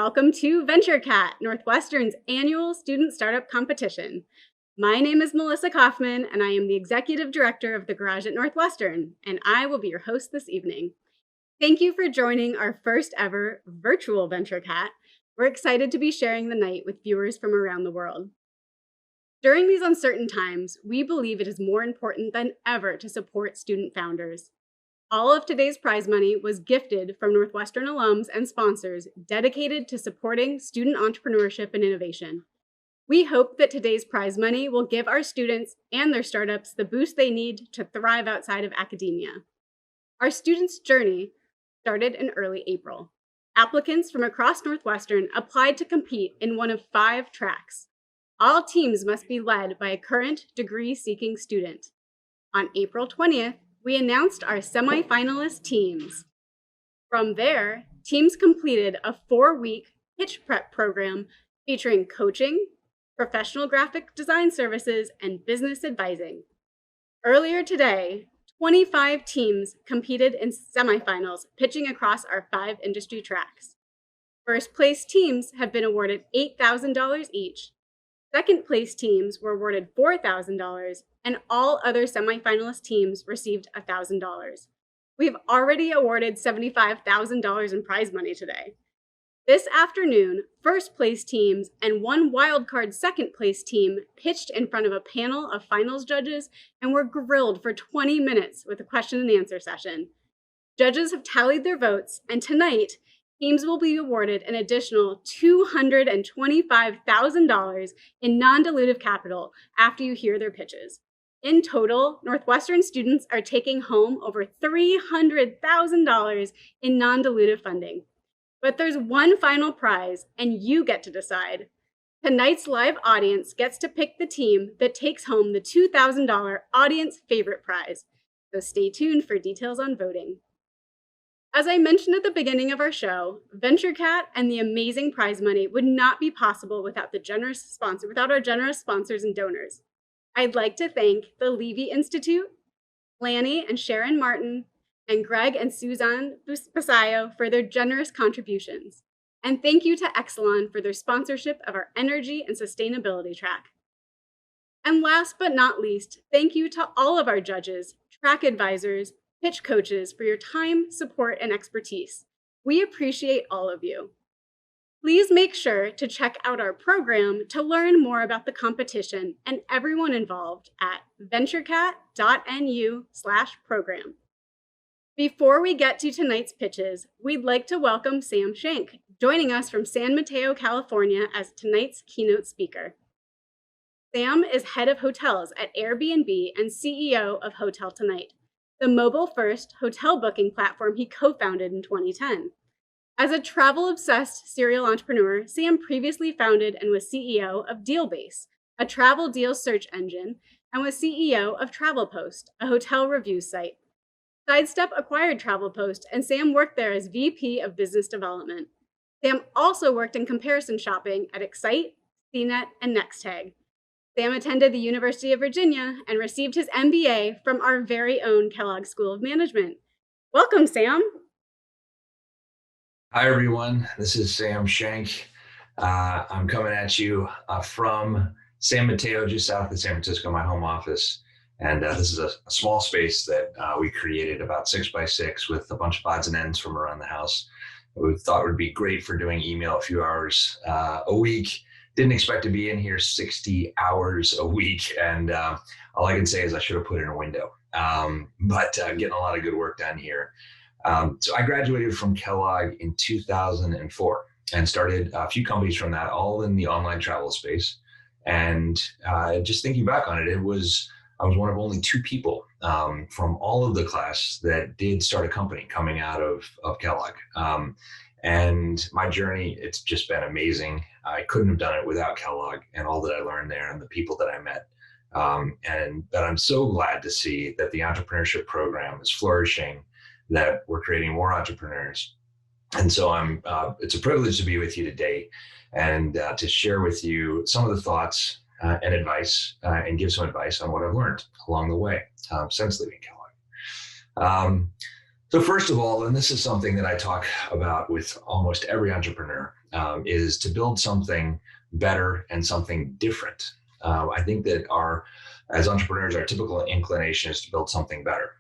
welcome to VentureCat, Northwestern's annual student startup competition. My name is Melissa Kaufman, and I am the Executive Director of the Garage at Northwestern, and I will be your host this evening. Thank you for joining our first ever virtual VentureCat. We're excited to be sharing the night with viewers from around the world. During these uncertain times, we believe it is more important than ever to support student founders. All of today's prize money was gifted from Northwestern alums and sponsors dedicated to supporting student entrepreneurship and innovation. We hope that today's prize money will give our students and their startups the boost they need to thrive outside of academia. Our students' journey started in early April. Applicants from across Northwestern applied to compete in one of 5 tracks. All teams must be led by a current degree-seeking student. On April 20th, we announced our semi-finalist teams. From there, teams completed a 4-week pitch prep program featuring coaching, professional graphic design services, and business advising. Earlier today, 25 teams competed in semifinals, pitching across our 5 industry tracks. First place teams have been awarded $8,000 each. Second place teams were awarded $4,000, and all other semifinalist teams received $1,000. We've already awarded $75,000 in prize money today. This afternoon, first place teams and one wildcard second place team pitched in front of a panel of finals judges and were grilled for 20 minutes with a question and answer session. Judges have tallied their votes, and tonight, teams will be awarded an additional $225,000 in non-dilutive capital after you hear their pitches. In total, Northwestern students are taking home over $300,000 in non-dilutive funding. But there's one final prize, and you get to decide. Tonight's live audience gets to pick the team that takes home the $2,000 audience favorite prize. So stay tuned for details on voting. As I mentioned at the beginning of our show, VentureCat and the amazing prize money would not be possible without our generous sponsors and donors. I'd like to thank the Levitt Institute, Lanny and Sharon Martin, and Greg and Suzanne Basayo for their generous contributions. And thank you to Exelon for their sponsorship of our energy and sustainability track. And last but not least, thank you to all of our judges, track advisors, pitch coaches for your time, support, and expertise. We appreciate all of you. Please make sure to check out our program to learn more about the competition and everyone involved at venturecat.nu/program. Before we get to tonight's pitches, we'd like to welcome Sam Shank, joining us from San Mateo, California as tonight's keynote speaker. Sam is head of hotels at Airbnb and CEO of HotelTonight, the mobile-first hotel booking platform he co-founded in 2010. As a travel-obsessed serial entrepreneur, Sam previously founded and was CEO of DealBase, a travel deal search engine, and was CEO of TravelPost, a hotel review site. Sidestep acquired TravelPost, and Sam worked there as VP of Business Development. Sam also worked in comparison shopping at Excite, CNET, and Nextag. Sam attended the University of Virginia and received his MBA from our very own Kellogg School of Management. Welcome, Sam. Hi, everyone. This is Sam Shank. I'm coming at you from San Mateo, just south of San Francisco, my home office. And this is a small space that we created about 6 by 6 with a bunch of odds and ends from around the house. We thought would be great for doing email a few hours a week. Didn't expect to be in here 60 hours a week. And all I can say is I should have put in a window, but getting a lot of good work done here. So I graduated from Kellogg in 2004 and started a few companies from that, all in the online travel space. And just thinking back on it, I was one of only 2 people from all of the class that did start a company coming out of Kellogg. And my journey, it's just been amazing. I couldn't have done it without Kellogg and all that I learned there and the people that I met. And that I'm so glad to see that the entrepreneurship program is flourishing, that we're creating more entrepreneurs. And so it's a privilege to be with you today and to share with you some of the thoughts and advice and give some advice on what I've learned along the way since leaving Kellogg. So first of all, and this is something that I talk about with almost every entrepreneur, is to build something better and something different. I think that as entrepreneurs, our typical inclination is to build something better.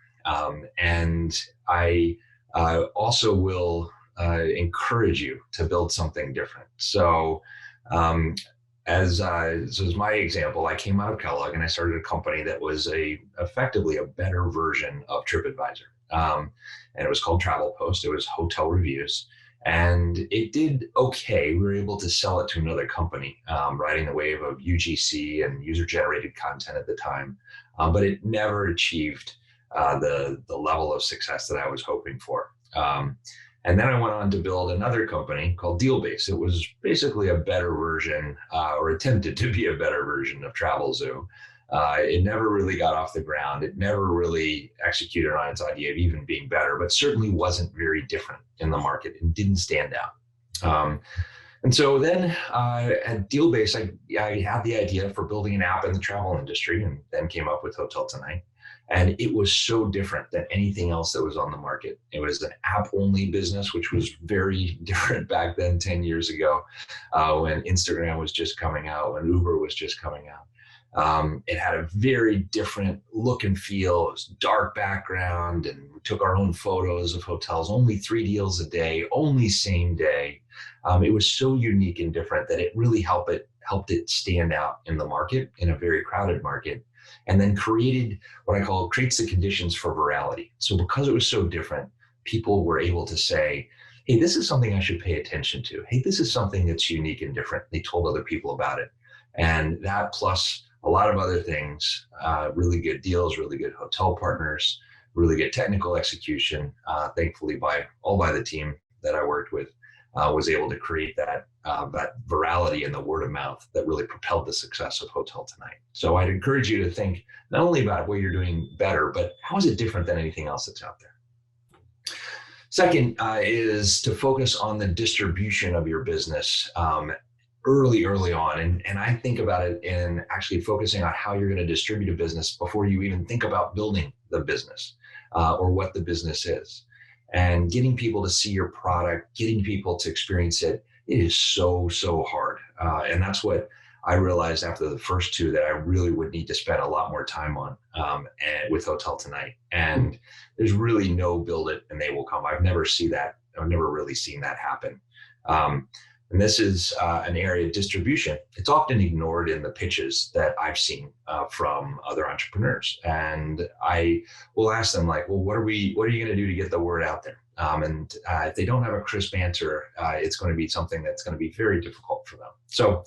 And I also will encourage you to build something different. So as my example, I came out of Kellogg and I started a company that was effectively a better version of TripAdvisor. And it was called Travel Post. It was hotel reviews. And it did okay. We were able to sell it to another company, riding the wave of UGC and user-generated content at the time. But it never achieved the level of success that I was hoping for. And then I went on to build another company called Dealbase. It was basically a better version, or attempted to be a better version of Travelzoo. It never really got off the ground. It never really executed on its idea of even being better, but certainly wasn't very different in the market and didn't stand out. And so then at Dealbase, I had the idea for building an app in the travel industry, and then came up with HotelTonight. And it was so different than anything else that was on the market. It was an app-only business, which was very different back then, 10 years ago, when Instagram was just coming out, when Uber was just coming out. It had a very different look and feel. It was dark background, and we took our own photos of hotels, only 3 deals a day, only same day. It was so unique and different that it really helped it stand out in the market, in a very crowded market, and then creates the conditions for virality. So because it was so different, people were able to say, hey, this is something I should pay attention to. Hey, this is something that's unique and different. They told other people about it. And that, plus a lot of other things, really good deals, really good hotel partners, really good technical execution, thankfully by the team that I worked with, was able to create that virality and the word of mouth that really propelled the success of HotelTonight. So I'd encourage you to think not only about what you're doing better, but how is it different than anything else that's out there? Second is to focus on the distribution of your business early on. And I think about it in actually focusing on how you're going to distribute a business before you even think about building the business or what the business is. And getting people to see your product, getting people to experience it, it is so hard. And that's what I realized after the first 2 that I really would need to spend a lot more time on with HotelTonight. And there's really no build it and they will come. I've never really seen that happen. And this is an area of distribution. It's often ignored in the pitches that I've seen from other entrepreneurs. And I will ask them, like, well, what are you going to do to get the word out there? And if they don't have a crisp answer, it's going to be something that's going to be very difficult for them. So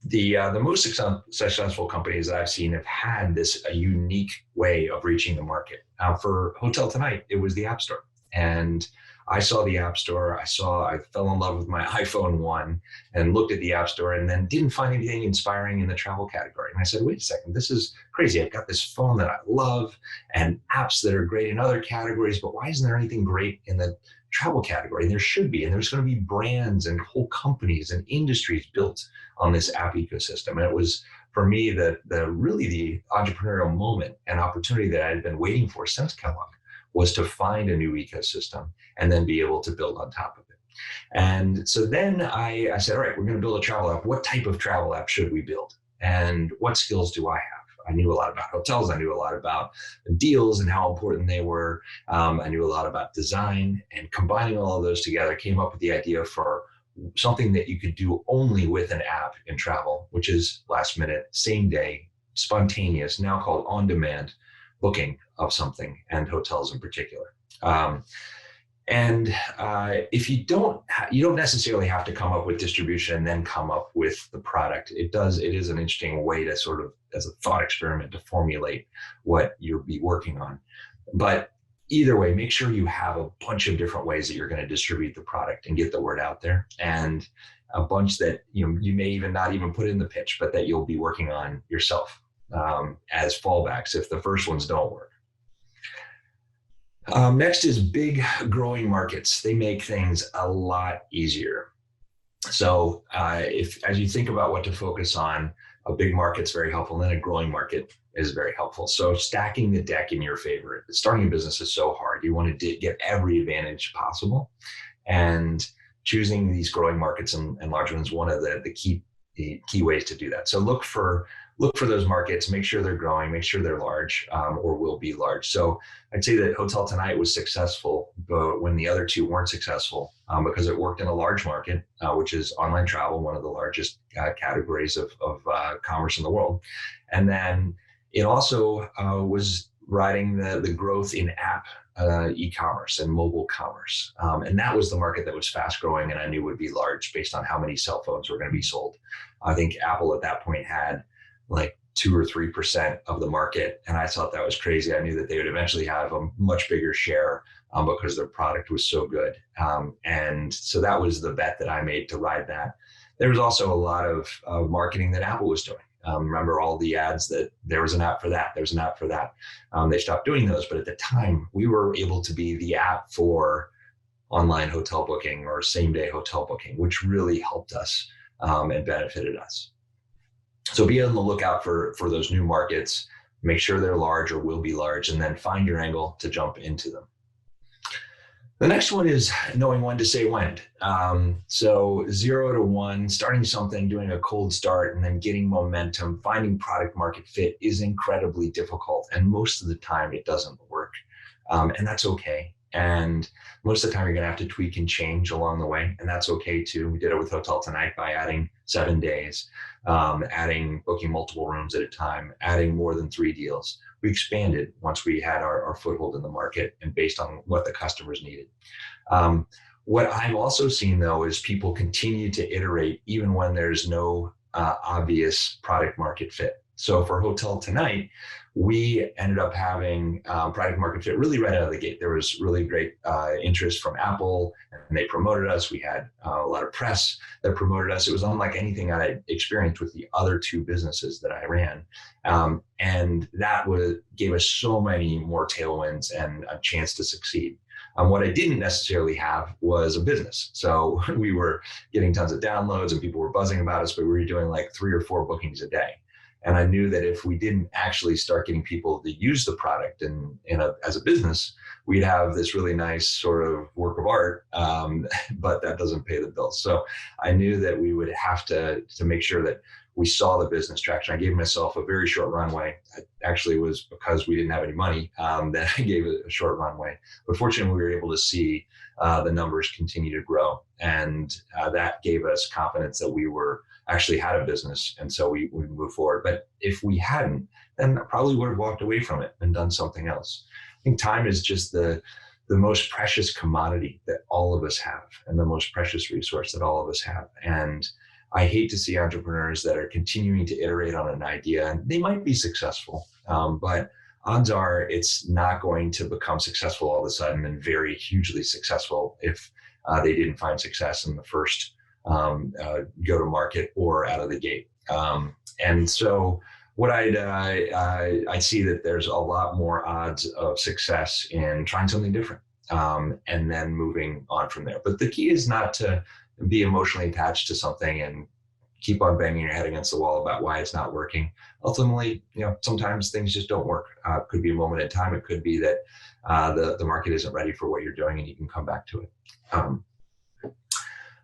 the most successful companies that I've seen have had a unique way of reaching the market. For HotelTonight, it was the App Store. And I saw the App Store. I fell in love with my iPhone 1 and looked at the App Store and then didn't find anything inspiring in the travel category. And I said, wait a second, this is crazy. I've got this phone that I love and apps that are great in other categories, but why isn't there anything great in the travel category? And there should be. And there's going to be brands and whole companies and industries built on this app ecosystem. And it was, for me, the entrepreneurial moment and opportunity that I had been waiting for since Kellogg, was to find a new ecosystem and then be able to build on top of it. And so then I said, all right, we're going to build a travel app. What type of travel app should we build? And what skills do I have? I knew a lot about hotels. I knew a lot about deals and how important they were. I knew a lot about design, and combining all of those together came up with the idea for something that you could do only with an app in travel, which is last minute, same day, spontaneous, now called on-demand booking of something, and hotels in particular. If you don't necessarily have to come up with distribution and then come up with the product. It is an interesting way to sort of, as a thought experiment, to formulate what you'll be working on. But either way, make sure you have a bunch of different ways that you're going to distribute the product and get the word out there, and a bunch that you may even not even put in the pitch, but that you'll be working on yourself as fallbacks if the first ones don't work. Next is big growing markets. They make things a lot easier. So as you think about what to focus on, a big market's very helpful, and then a growing market is very helpful. So stacking the deck in your favor. Starting a business is so hard. You want to get every advantage possible. And choosing these growing markets and large ones, one of the key ways to do that. So look for those markets, make sure they're growing, make sure they're large, or will be large. So I'd say that HotelTonight was successful, but when the other two weren't successful, because it worked in a large market, which is online travel, one of the largest categories of commerce in the world. And then it also was riding the growth in app e-commerce and mobile commerce. And that was the market that was fast growing and I knew would be large based on how many cell phones were going to be sold. I think Apple at that point had like 2 or 3% of the market. And I thought that was crazy. I knew that they would eventually have a much bigger share because their product was so good. And so that was the bet that I made to ride that. There was also a lot of marketing that Apple was doing. Remember all the ads that there was an app for that, there's an app for that. They stopped doing those, but at the time we were able to be the app for online hotel booking or same day hotel booking, which really helped us and benefited us. So be on the lookout for those new markets, make sure they're large or will be large, and then find your angle to jump into them. The next one is knowing when to say when. So 0 to 1, starting something, doing a cold start, and then getting momentum, finding product market fit is incredibly difficult. And most of the time it doesn't work. And that's okay. And most of the time you're going to have to tweak and change along the way. And that's okay too. We did it with HotelTonight by adding 7 days, booking multiple rooms at a time, adding more than 3 deals. We expanded once we had our foothold in the market and based on what the customers needed. What I've also seen though is people continue to iterate even when there's no obvious product market fit. So for HotelTonight, we ended up having product market fit really right out of the gate. There was really great interest from Apple and they promoted us. We had a lot of press that promoted us. It was unlike anything I experienced with the other 2 businesses that I ran. And that gave us so many more tailwinds and a chance to succeed. What I didn't necessarily have was a business. So we were getting tons of downloads and people were buzzing about us, but we were doing like 3 or 4 bookings a day. And I knew that if we didn't actually start getting people to use the product as a business, we'd have this really nice sort of work of art, but that doesn't pay the bills. So I knew that we would have to make sure that we saw the business traction. I gave myself a very short runway. It actually was because we didn't have any money that I gave it a short runway. But fortunately, we were able to see the numbers continue to grow. And that gave us confidence that we were actually had a business. And so we moved forward. But if we hadn't, then I probably would have walked away from it and done something else. I think time is just the most precious commodity that all of us have and the most precious resource that all of us have. And I hate to see entrepreneurs that are continuing to iterate on an idea. And they might be successful, but odds are it's not going to become successful all of a sudden and very hugely successful if they didn't find success in the first go to market or out of the gate. And so what I see that there's a lot more odds of success in trying something different and then moving on from there. But the key is not to be emotionally attached to something and keep on banging your head against the wall about why it's not working. Ultimately, sometimes things just don't work. It could be a moment in time. It could be that the market isn't ready for what you're doing and you can come back to it.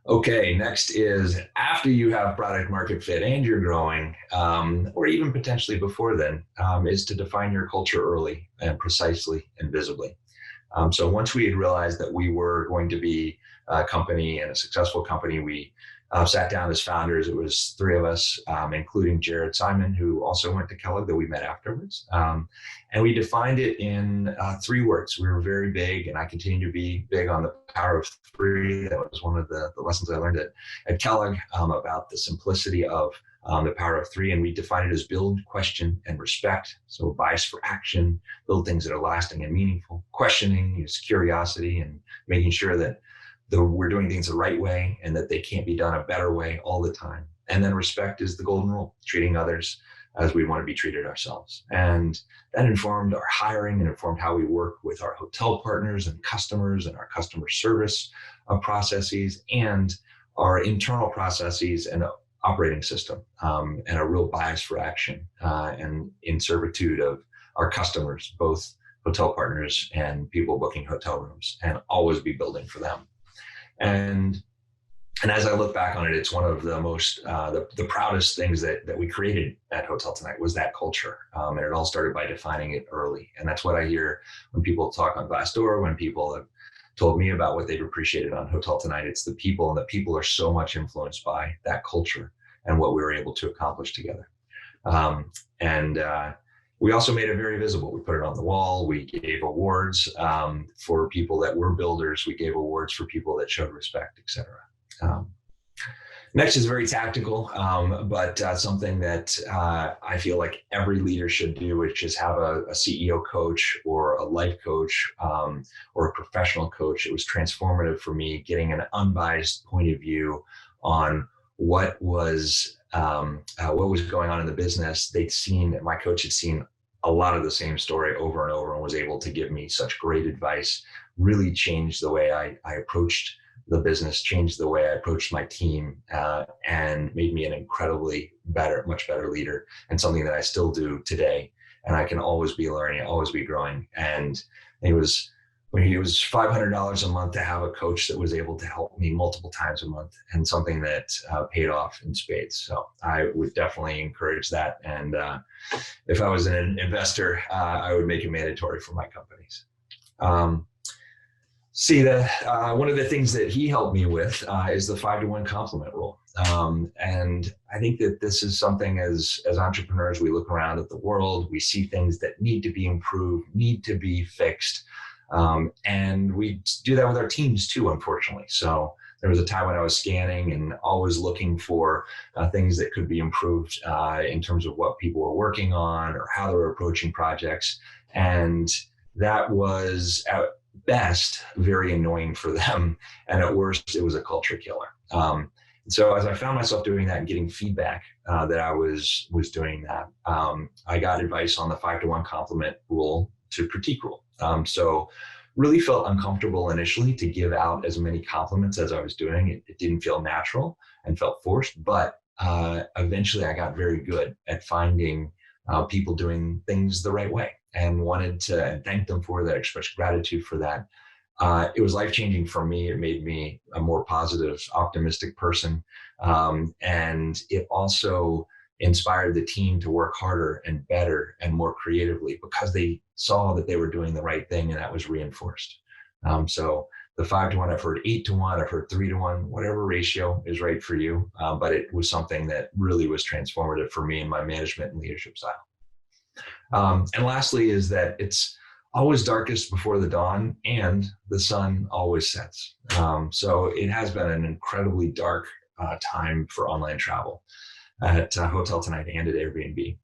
Okay, next is after you have product market fit and you're growing, or even potentially before then, is to define your culture early and precisely and visibly. So once we had realized that we were going to be a company and a successful company, we sat down as founders. It was 3 of us, including Jared Simon, who also went to Kellogg that we met afterwards. And we defined it in 3 words. We were very big, and I continue to be big on the power of 3. That was one of the lessons I learned at Kellogg about the simplicity of the power of 3. And we define it as build, question, and respect. So bias for action, build things that are lasting and meaningful. Questioning is curiosity and making sure that we're doing things the right way and that they can't be done a better way all the time. And then respect is the golden rule, treating others as we want to be treated ourselves. And that informed our hiring and informed how we work with our hotel partners and customers and our customer service processes and our internal processes and operating system, and a real bias for action and in servitude of our customers, both hotel partners and people booking hotel rooms, and always be building for them. And And as I look back on it, it's one of the most, the proudest things that we created at HotelTonight was that culture. And it all started by defining it early. And that's what I hear when people talk on Glassdoor, when people have told me about what they've appreciated on HotelTonight. It's the people, and the people are so much influenced by that culture and what we were able to accomplish together. And we also made it very visible. We put it on the wall. We gave awards for people that were builders. We gave awards for people that showed respect, et cetera. Next is very tactical, but something that I feel like every leader should do, which is have a CEO coach or a life coach or a professional coach. It was transformative for me, getting an unbiased point of view on what was going on in the business. My coach had seen a lot of the same story over and over and was able to give me such great advice, really changed the way I approached the business, changed the way I approached my team, and made me an incredibly much better leader, and something that I still do today. And I can always be learning, always be growing. And it was $500 a month to have a coach that was able to help me multiple times a month, and something that paid off in spades. So I would definitely encourage that. And if I was an investor, I would make it mandatory for my companies. One of the things that he helped me with is the 5-to-1 complement rule. And I think that this is something as entrepreneurs, we look around at the world, we see things that need to be improved, need to be fixed. And we do that with our teams too, unfortunately. So there was a time when I was scanning and always looking for things that could be improved in terms of what people were working on or how they were approaching projects. And that was at best very annoying for them, and at worst it was a culture killer. So as I found myself doing that and getting feedback that I was doing that, I got advice on the 5-to-1 complement rule to critique rule. So really felt uncomfortable initially to give out as many compliments as I was doing. It didn't feel natural and felt forced, but eventually I got very good at finding people doing things the right way, and wanted to thank them for that, express gratitude for that. It was life-changing for me. It made me a more positive, optimistic person. And it also inspired the team to work harder and better and more creatively, because they saw that they were doing the right thing, and that was reinforced. So the 5-to-1, I've heard 8-to-1, I've heard 3-to-1, whatever ratio is right for you. But it was something that really was transformative for me in my management and leadership style. And lastly is that it's always darkest before the dawn, and the sun always sets. So it has been an incredibly dark time for online travel at HotelTonight and at Airbnb.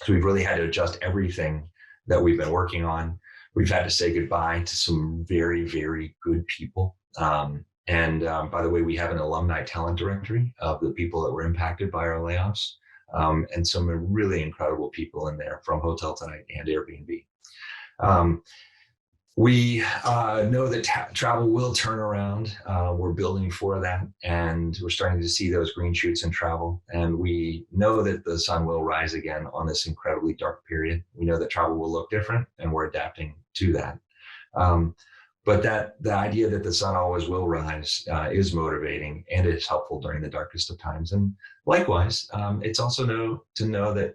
So we've really had to adjust everything that we've been working on. We've had to say goodbye to some very, very good people. And by the way, we have an alumni talent directory of the people that were impacted by our layoffs. And some really incredible people in there from HotelTonight and Airbnb. We know that travel will turn around. We're building for that, and we're starting to see those green shoots in travel. And we know that the sun will rise again on this incredibly dark period. We know that travel will look different, and we're adapting to that. But the idea that the sun always will rise is motivating, and it's helpful during the darkest of times. And likewise, it's also good to know that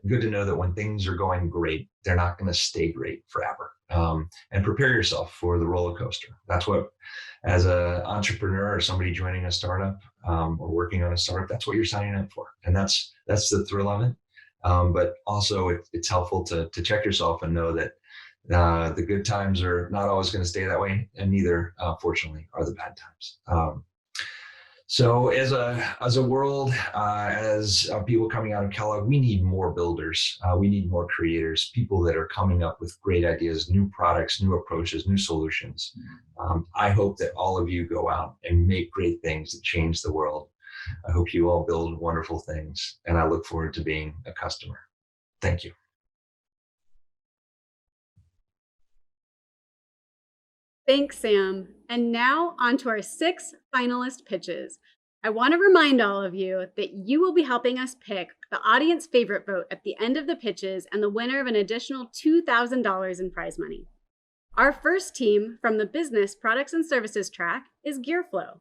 when things are going great, they're not going to stay great forever. And prepare yourself for the roller coaster. That's what, as an entrepreneur or somebody joining a startup or working on a startup, that's what you're signing up for, and that's the thrill of it. But also, it's helpful to check yourself and know that the good times are not always going to stay that way, and neither, fortunately, are the bad times. So as a world, as people coming out of Kellogg, we need more builders. We need more creators, people that are coming up with great ideas, new products, new approaches, new solutions. I hope that all of you go out and make great things that change the world. I hope you all build wonderful things, and I look forward to being a customer. Thank you. Thanks, Sam. And now on to our 6 finalist pitches. I want to remind all of you that you will be helping us pick the audience favorite vote at the end of the pitches and the winner of an additional $2,000 in prize money. Our first team from the business products and services track is GearFlow.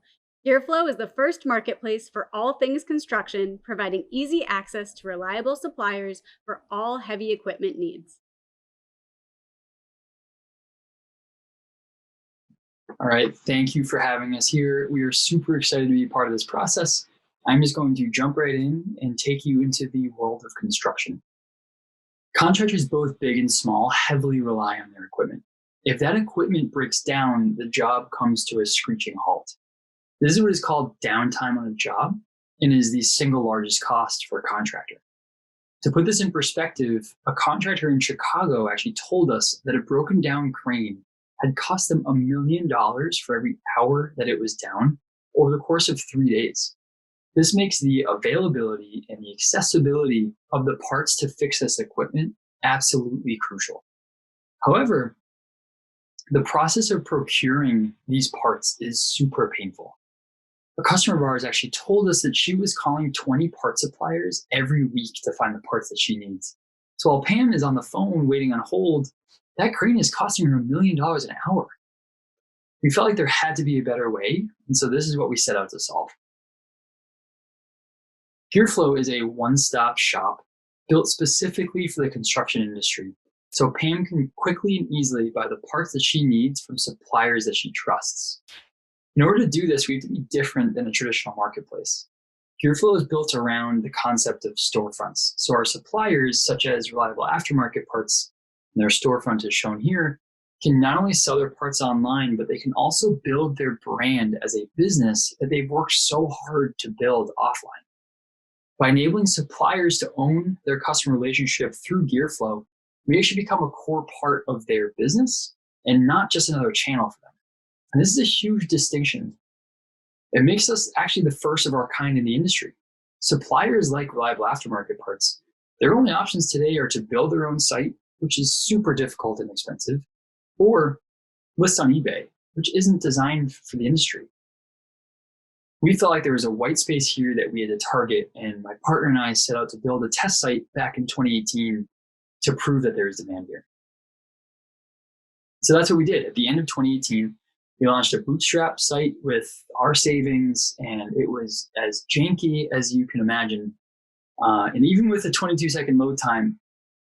GearFlow is the first marketplace for all things construction, providing easy access to reliable suppliers for all heavy equipment needs. All right, thank you for having us here. We are super excited to be part of this process. I'm just going to jump right in and take you into the world of construction. Contractors, both big and small, heavily rely on their equipment. If that equipment breaks down, the job comes to a screeching halt. This is what is called downtime on a job and is the single largest cost for a contractor. To put this in perspective, a contractor in Chicago actually told us that a broken down crane had cost them $1 million for every hour that it was down over the course of 3 days. This makes the availability and the accessibility of the parts to fix this equipment absolutely crucial. However, the process of procuring these parts is super painful. A customer of ours actually told us that she was calling 20 part suppliers every week to find the parts that she needs. So while Pam is on the phone waiting on hold, that crane is costing her $1 million an hour. We felt like there had to be a better way, and so this is what we set out to solve. GearFlow is a one-stop shop built specifically for the construction industry, so Pam can quickly and easily buy the parts that she needs from suppliers that she trusts. In order to do this, we have to be different than a traditional marketplace. GearFlow is built around the concept of storefronts, so our suppliers, such as reliable aftermarket parts, and their storefront is shown here, can not only sell their parts online, but they can also build their brand as a business that they've worked so hard to build offline. By enabling suppliers to own their customer relationship through GearFlow, we actually become a core part of their business and not just another channel for them. And this is a huge distinction. It makes us actually the first of our kind in the industry. Suppliers like reliable aftermarket parts, their only options today are to build their own site, which is super difficult and expensive, or list on eBay, which isn't designed for the industry. We felt like there was a white space here that we had to target, and my partner and I set out to build a test site back in 2018 to prove that there is demand here. So that's what we did. At the end of 2018, we launched a bootstrap site with our savings, and it was as janky as you can imagine. And even with a 22-second load time,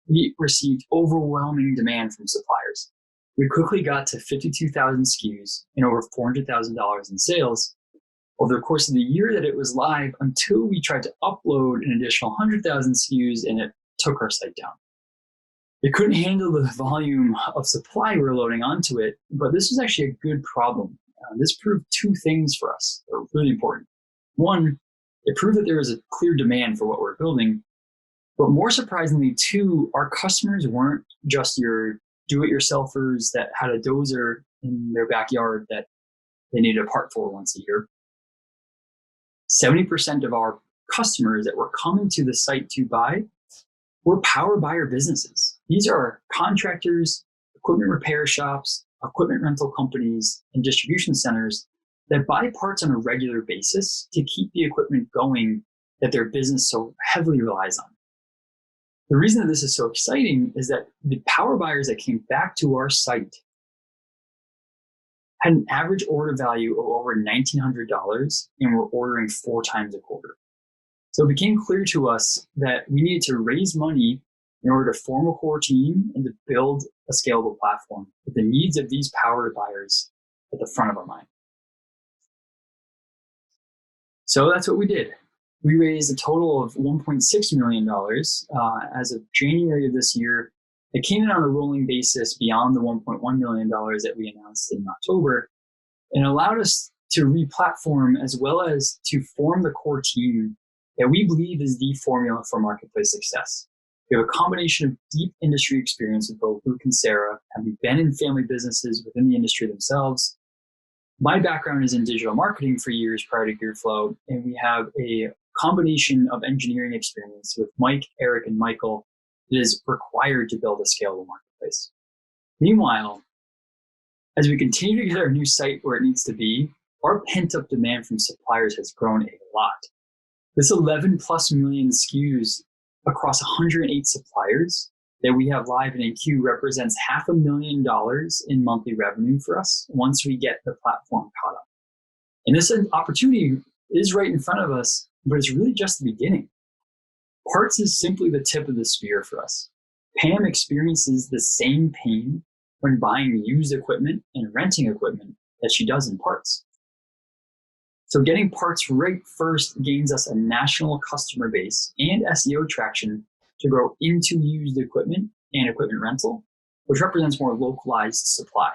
we received overwhelming demand from suppliers. We quickly got to 52,000 SKUs and over $400,000 in sales over the course of the year that it was live, until we tried to upload an additional 100,000 SKUs and it took our site down. It couldn't handle the volume of supply we're loading onto it, but this was actually a good problem. This proved two things for us that were really important. One, it proved that there was a clear demand for what we're building, but more surprisingly, two, our customers weren't just your do-it-yourselfers that had a dozer in their backyard that they needed a part for once a year. 70% of our customers that were coming to the site to buy were power buyer businesses. These are contractors, equipment repair shops, equipment rental companies, and distribution centers that buy parts on a regular basis to keep the equipment going that their business so heavily relies on. The reason that this is so exciting is that the power buyers that came back to our site had an average order value of over $1,900 and were ordering 4 times a quarter. So it became clear to us that we needed to raise money in order to form a core team and to build a scalable platform with the needs of these power buyers at the front of our mind. So that's what we did. We raised a total of $1.6 million as of January of this year. It came in on a rolling basis beyond the $1.1 million that we announced in October, and allowed us to re-platform as well as to form the core team that we believe is the formula for marketplace success. We have a combination of deep industry experience with both Luke and Sarah, having been in family businesses within the industry themselves. My background is in digital marketing for years prior to GearFlow, and we have a combination of engineering experience with Mike, Eric, and Michael that is required to build a scalable marketplace. Meanwhile, as we continue to get our new site where it needs to be, our pent-up demand from suppliers has grown a lot. This 11 plus million SKUs across 108 suppliers that we have live and in queue represents $500,000 in monthly revenue for us once we get the platform caught up. And this opportunity is right in front of us, but it's really just the beginning. Parts is simply the tip of the spear for us. Pam experiences the same pain when buying used equipment and renting equipment that she does in parts. So getting parts right first gains us a national customer base and SEO traction to grow into used equipment and equipment rental, which represents more localized supply.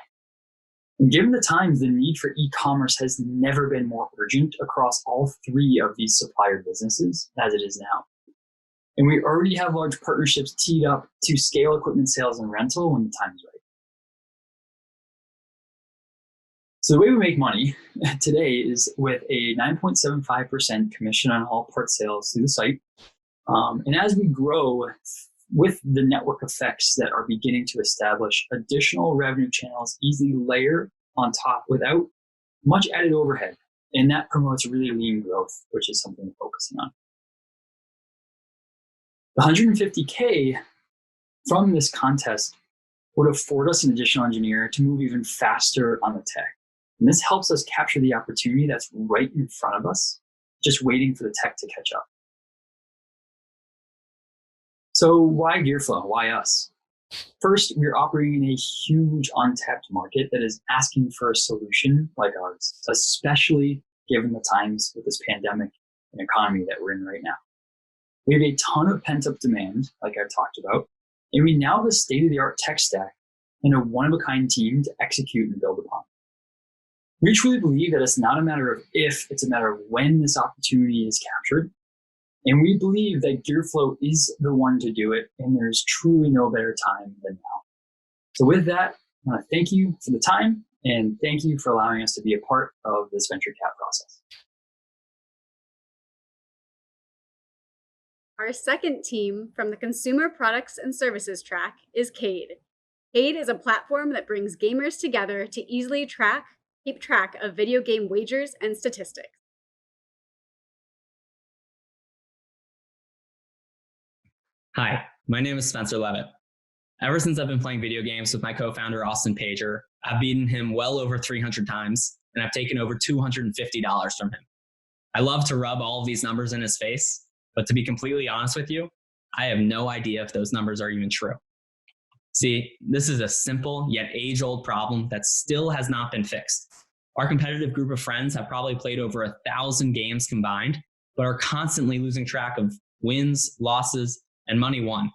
And given the times, the need for e-commerce has never been more urgent across all three of these supplier businesses as it is now. And we already have large partnerships teed up to scale equipment sales and rental when the time is right. So the way we make money today is with a 9.75% commission on all part sales through the site. And as we grow with the network effects that are beginning to establish, additional revenue channels easily layer on top without much added overhead. And that promotes really lean growth, which is something we're focusing on. The $150K from this contest would afford us an additional engineer to move even faster on the tech. And this helps us capture the opportunity that's right in front of us, just waiting for the tech to catch up. So why GearFlow? Why us? First, we're operating in a huge untapped market that is asking for a solution like ours, especially given the times with this pandemic and economy that we're in right now. We have a ton of pent-up demand, like I talked about, and we now have a state-of-the-art tech stack and a one-of-a-kind team to execute and build upon. We truly believe that it's not a matter of if, it's a matter of when this opportunity is captured. And we believe that GearFlow is the one to do it, and there's truly no better time than now. So with that, I want to thank you for the time, and thank you for allowing us to be a part of this VentureCat process. Our second team from the Consumer Products and Services track is Cade. Cade is a platform that brings gamers together to easily keep track of video game wagers and statistics. Hi, my name is Spencer Levitt. Ever since I've been playing video games with my co-founder, Austin Pager, I've beaten him well over 300 times, and I've taken over $250 from him. I love to rub all of these numbers in his face, but to be completely honest with you, I have no idea if those numbers are even true. See, this is a simple yet age-old problem that still has not been fixed. Our competitive group of friends have probably played over 1,000 games combined, but are constantly losing track of wins, losses, and money won.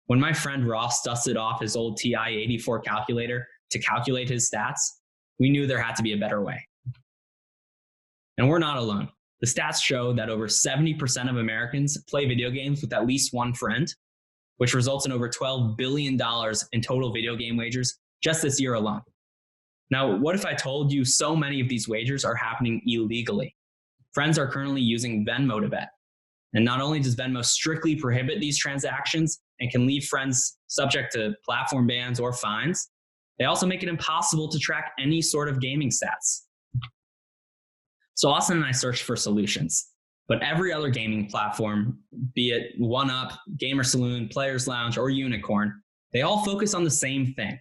When my friend Ross dusted off his old TI-84 calculator to calculate his stats, we knew there had to be a better way. And we're not alone. The stats show that over 70% of Americans play video games with at least one friend, which results in over $12 billion in total video game wagers just this year alone. Now, what if I told you so many of these wagers are happening illegally? Friends are currently using Venmo to bet. And not only does Venmo strictly prohibit these transactions and can leave friends subject to platform bans or fines, they also make it impossible to track any sort of gaming stats. So Austin and I searched for solutions, but every other gaming platform, be it 1UP, Gamer Saloon, Players Lounge, or Unicorn, they all focus on the same thing,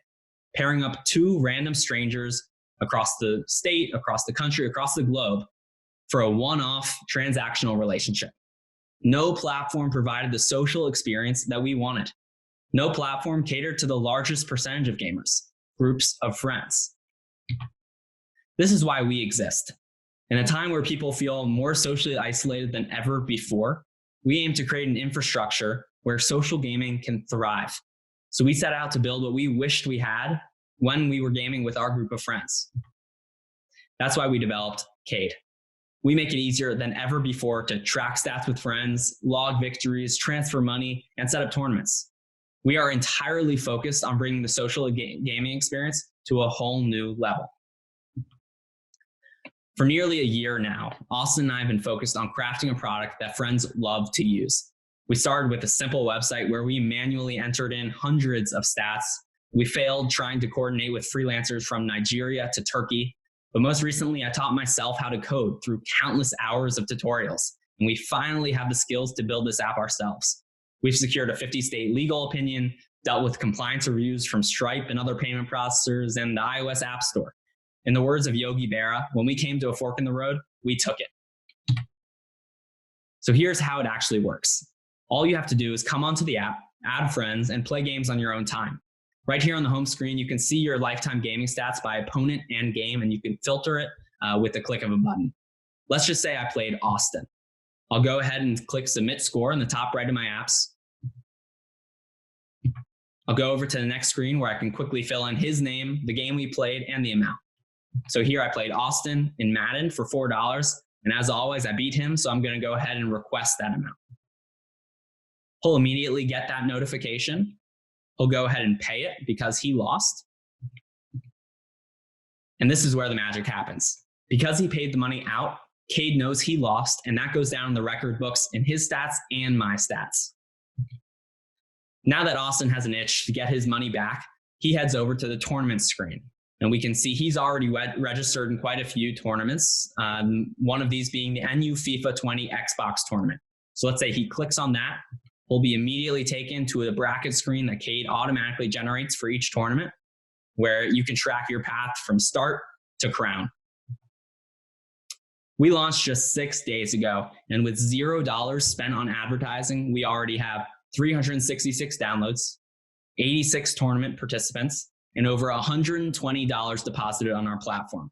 pairing up two random strangers across the state, across the country, across the globe for a one-off transactional relationship. No platform provided the social experience that we wanted. No platform catered to the largest percentage of gamers, groups of friends. This is why we exist. In a time where people feel more socially isolated than ever before, we aim to create an infrastructure where social gaming can thrive. So we set out to build what we wished we had when we were gaming with our group of friends. That's why we developed Cade. We make it easier than ever before to track stats with friends, log victories, transfer money, and set up tournaments. We are entirely focused on bringing the social gaming experience to a whole new level. For nearly a year now, Austin and I have been focused on crafting a product that friends love to use. We started with a simple website where we manually entered in hundreds of stats. We failed trying to coordinate with freelancers from Nigeria to Turkey. But most recently, I taught myself how to code through countless hours of tutorials. And we finally have the skills to build this app ourselves. We've secured a 50-state legal opinion, dealt with compliance reviews from Stripe and other payment processors, and the iOS App Store. In the words of Yogi Berra, when we came to a fork in the road, we took it. So here's how it actually works. All you have to do is come onto the app, add friends, and play games on your own time. Right here on the home screen, you can see your lifetime gaming stats by opponent and game, and you can filter it with the click of a button. Let's just say I played Austin. I'll go ahead and click Submit Score in the top right of my apps. I'll go over to the next screen where I can quickly fill in his name, the game we played, and the amount. So here I played Austin in Madden for $4, and as always, I beat him, so I'm going to go ahead and request that amount. He'll immediately get that notification. He'll go ahead and pay it because he lost. And this is where the magic happens. Because he paid the money out, Cade knows he lost, and that goes down in the record books in his stats and my stats. Now that Austin has an itch to get his money back, he heads over to the tournament screen. And we can see he's already registered in quite a few tournaments, one of these being the NU FIFA 20 Xbox tournament. So let's say he clicks on that. We'll be immediately taken to a bracket screen that Cade automatically generates for each tournament, where you can track your path from start to crown. We launched just 6 days ago, and with $0 spent on advertising, we already have 366 downloads, 86 tournament participants, and over $120 deposited on our platform.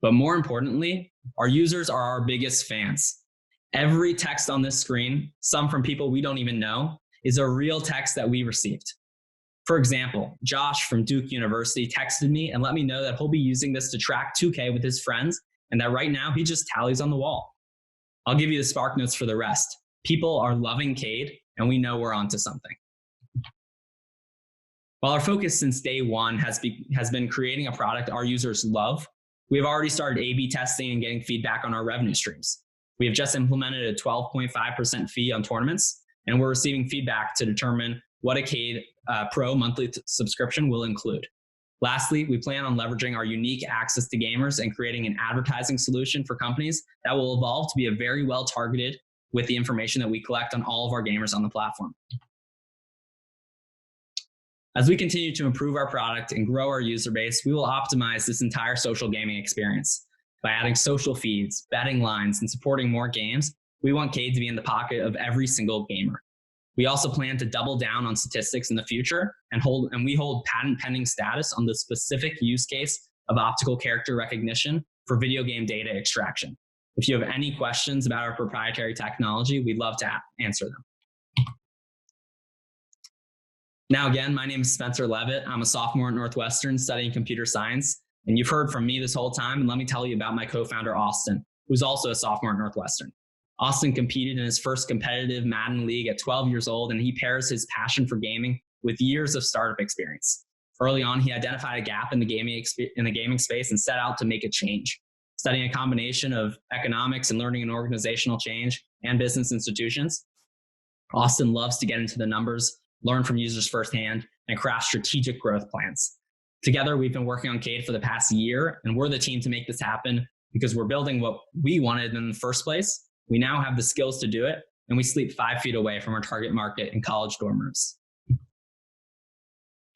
But more importantly, our users are our biggest fans. Every text on this screen, some from people we don't even know, is a real text that we received. For example, Josh from Duke University texted me and let me know that he'll be using this to track 2K with his friends, and that right now he just tallies on the wall. I'll give you the spark notes for the rest. People are loving Cade, and we know we're onto something. While our focus since day one has been creating a product our users love, we've already started A/B testing and getting feedback on our revenue streams. We have just implemented a 12.5% fee on tournaments, and we're receiving feedback to determine what a Cade Pro monthly subscription will include. Lastly, we plan on leveraging our unique access to gamers and creating an advertising solution for companies that will evolve to be a very well targeted with the information that we collect on all of our gamers on the platform. As we continue to improve our product and grow our user base, we will optimize this entire social gaming experience. By adding social feeds, betting lines, and supporting more games, we want Cade to be in the pocket of every single gamer. We also plan to double down on statistics in the future and we hold patent pending status on the specific use case of optical character recognition for video game data extraction. If you have any questions about our proprietary technology, we'd love to answer them. Now again, my name is Spencer Levitt. I'm a sophomore at Northwestern studying computer science. And you've heard from me this whole time, and let me tell you about my co-founder, Austin, who's also a sophomore at Northwestern. Austin competed in his first competitive Madden league at 12 years old, and he pairs his passion for gaming with years of startup experience. Early on, he identified a gap in the gaming space and set out to make a change. Studying a combination of economics and learning and organizational change and business institutions, Austin loves to get into the numbers, learn from users firsthand, and craft strategic growth plans. Together, we've been working on Cade for the past year, and we're the team to make this happen because we're building what we wanted in the first place. We now have the skills to do it, and we sleep 5 feet away from our target market in college dorm rooms.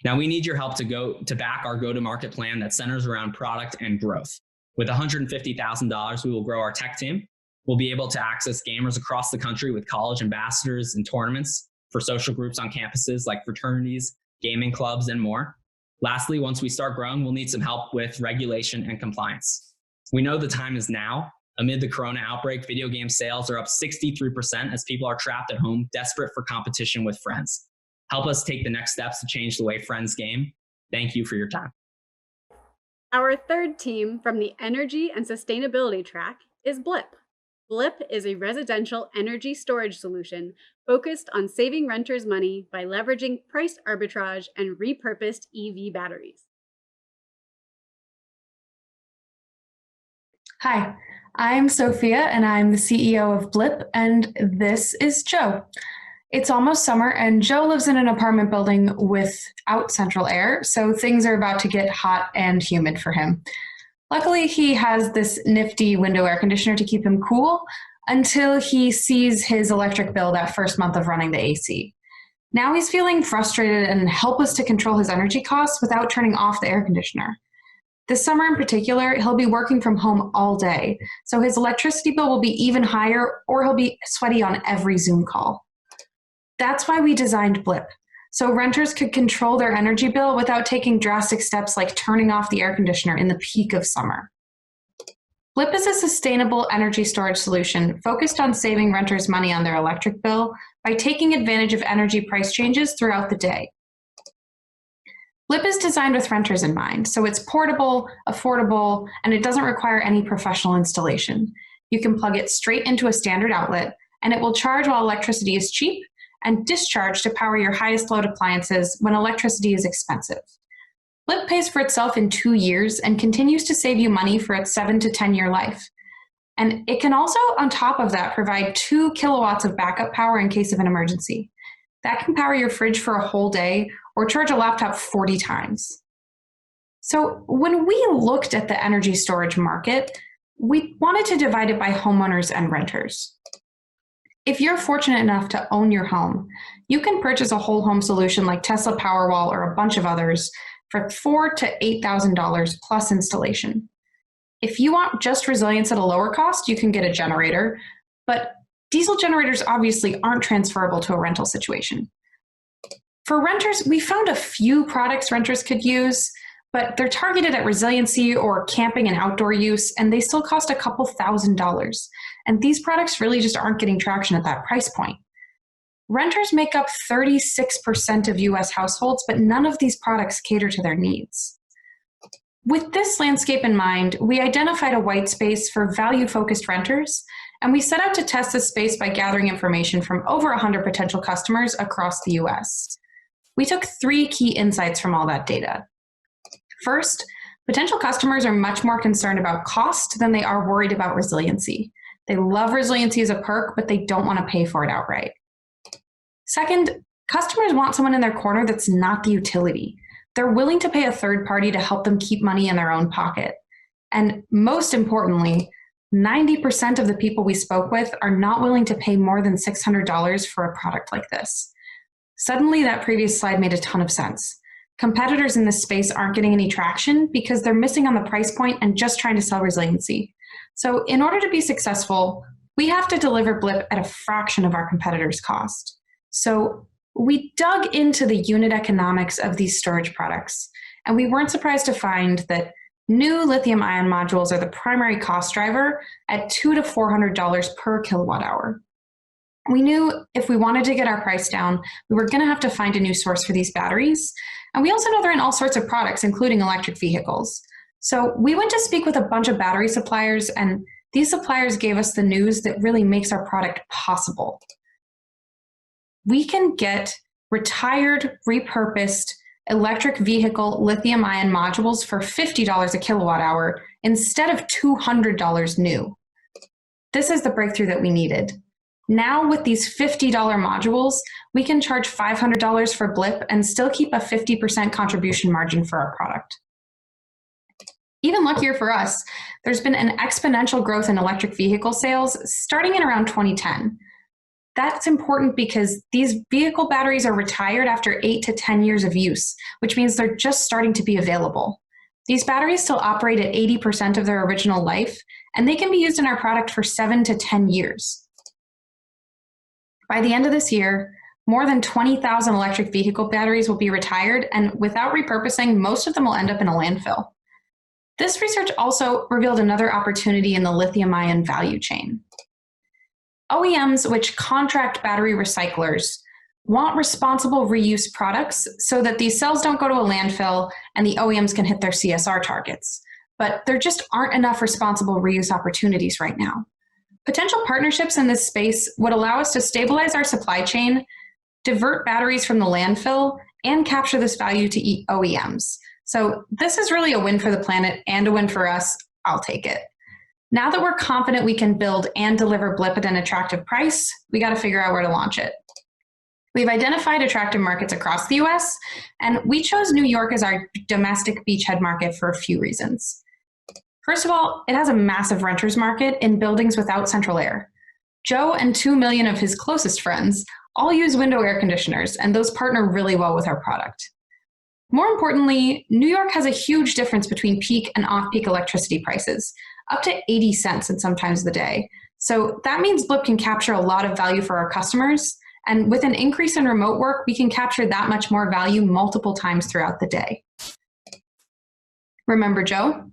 Now, we need your help to back our go-to-market plan that centers around product and growth. With $150,000, we will grow our tech team. We'll be able to access gamers across the country with college ambassadors and tournaments for social groups on campuses like fraternities, gaming clubs, and more. Lastly, once we start growing, we'll need some help with regulation and compliance. We know the time is now. Amid the corona outbreak, video game sales are up 63% as people are trapped at home, desperate for competition with friends. Help us take the next steps to change the way friends game. Thank you for your time. Our third team from the energy and sustainability track is Blip. Blip is a residential energy storage solution focused on saving renters money by leveraging price arbitrage and repurposed EV batteries. Hi, I'm Sophia and I'm the CEO of Blip, and this is Joe. It's almost summer and Joe lives in an apartment building without central air, so things are about to get hot and humid for him. Luckily, he has this nifty window air conditioner to keep him cool until he sees his electric bill that first month of running the AC. Now he's feeling frustrated and helpless to control his energy costs without turning off the air conditioner. This summer in particular, he'll be working from home all day, so his electricity bill will be even higher, or he'll be sweaty on every Zoom call. That's why we designed Blip, so renters could control their energy bill without taking drastic steps like turning off the air conditioner in the peak of summer. Blip is a sustainable energy storage solution focused on saving renters money on their electric bill by taking advantage of energy price changes throughout the day. Blip is designed with renters in mind, so it's portable, affordable, and it doesn't require any professional installation. You can plug it straight into a standard outlet, and it will charge while electricity is cheap and discharge to power your highest load appliances when electricity is expensive. Blip pays for itself in 2 years and continues to save you money for its 7 to 10-year life. And it can also, on top of that, provide 2 kilowatts of backup power in case of an emergency. That can power your fridge for a whole day or charge a laptop 40 times. So when we looked at the energy storage market, we wanted to divide it by homeowners and renters. If you're fortunate enough to own your home, you can purchase a whole home solution like Tesla Powerwall or a bunch of others for $4,000 to $8,000 plus installation. If you want just resilience at a lower cost, you can get a generator, but diesel generators obviously aren't transferable to a rental situation. For renters, we found a few products renters could use, but they're targeted at resiliency or camping and outdoor use, and they still cost a couple $1,000s. And these products really just aren't getting traction at that price point. Renters make up 36% of US households, but none of these products cater to their needs. With this landscape in mind, we identified a white space for value-focused renters, and we set out to test this space by gathering information from over 100 potential customers across the US. We took 3 key insights from all that data. First, potential customers are much more concerned about cost than they are worried about resiliency. They love resiliency as a perk, but they don't want to pay for it outright. Second, customers want someone in their corner that's not the utility. They're willing to pay a third party to help them keep money in their own pocket. And most importantly, 90% of the people we spoke with are not willing to pay more than $600 for a product like this. Suddenly, that previous slide made a ton of sense. Competitors in this space aren't getting any traction because they're missing on the price point and just trying to sell resiliency. So in order to be successful, we have to deliver Blip at a fraction of our competitors' cost. So we dug into the unit economics of these storage products, and we weren't surprised to find that new lithium-ion modules are the primary cost driver at $200 to $400 per kilowatt hour. We knew if we wanted to get our price down, we were going to have to find a new source for these batteries, and we also know they're in all sorts of products, including electric vehicles. So we went to speak with a bunch of battery suppliers, and these suppliers gave us the news that really makes our product possible. We can get retired, repurposed electric vehicle lithium-ion modules for $50 a kilowatt hour instead of $200 new. This is the breakthrough that we needed. Now with these $50 modules, we can charge $500 for Blip and still keep a 50% contribution margin for our product. Even luckier for us, there's been an exponential growth in electric vehicle sales starting in around 2010. That's important because these vehicle batteries are retired after 8 to 10 years of use, which means they're just starting to be available. These batteries still operate at 80% of their original life, and they can be used in our product for 7 to 10 years. By the end of this year, more than 20,000 electric vehicle batteries will be retired, and without repurposing, most of them will end up in a landfill. This research also revealed another opportunity in the lithium-ion value chain. OEMs, which contract battery recyclers, want responsible reuse products so that these cells don't go to a landfill and the OEMs can hit their CSR targets. But there just aren't enough responsible reuse opportunities right now. Potential partnerships in this space would allow us to stabilize our supply chain, divert batteries from the landfill, and capture this value to OEMs. So this is really a win for the planet and a win for us. I'll take it. Now that we're confident we can build and deliver Blip at an attractive price, we got to figure out where to launch it. We've identified attractive markets across the US, and we chose New York as our domestic beachhead market for a few reasons. First of all, it has a massive renters market in buildings without central air. Joe and 2 million of his closest friends all use window air conditioners, and those partner really well with our product. More importantly, New York has a huge difference between peak and off-peak electricity prices, up to 80 cents in some times of the day. So that means Blip can capture a lot of value for our customers. And with an increase in remote work, we can capture that much more value multiple times throughout the day. Remember Joe?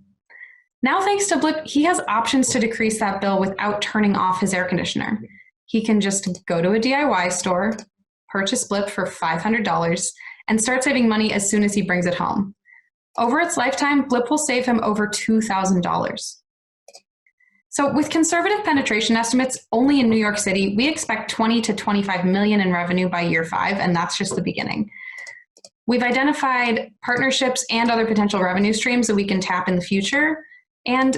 Now, thanks to Blip, he has options to decrease that bill without turning off his air conditioner. He can just go to a DIY store, purchase Blip for $500, and start saving money as soon as he brings it home. Over its lifetime, Blip will save him over $2,000. So with conservative penetration estimates only in New York City, we expect 20 to 25 million in revenue by year 5, and that's just the beginning. We've identified partnerships and other potential revenue streams that we can tap in the future, and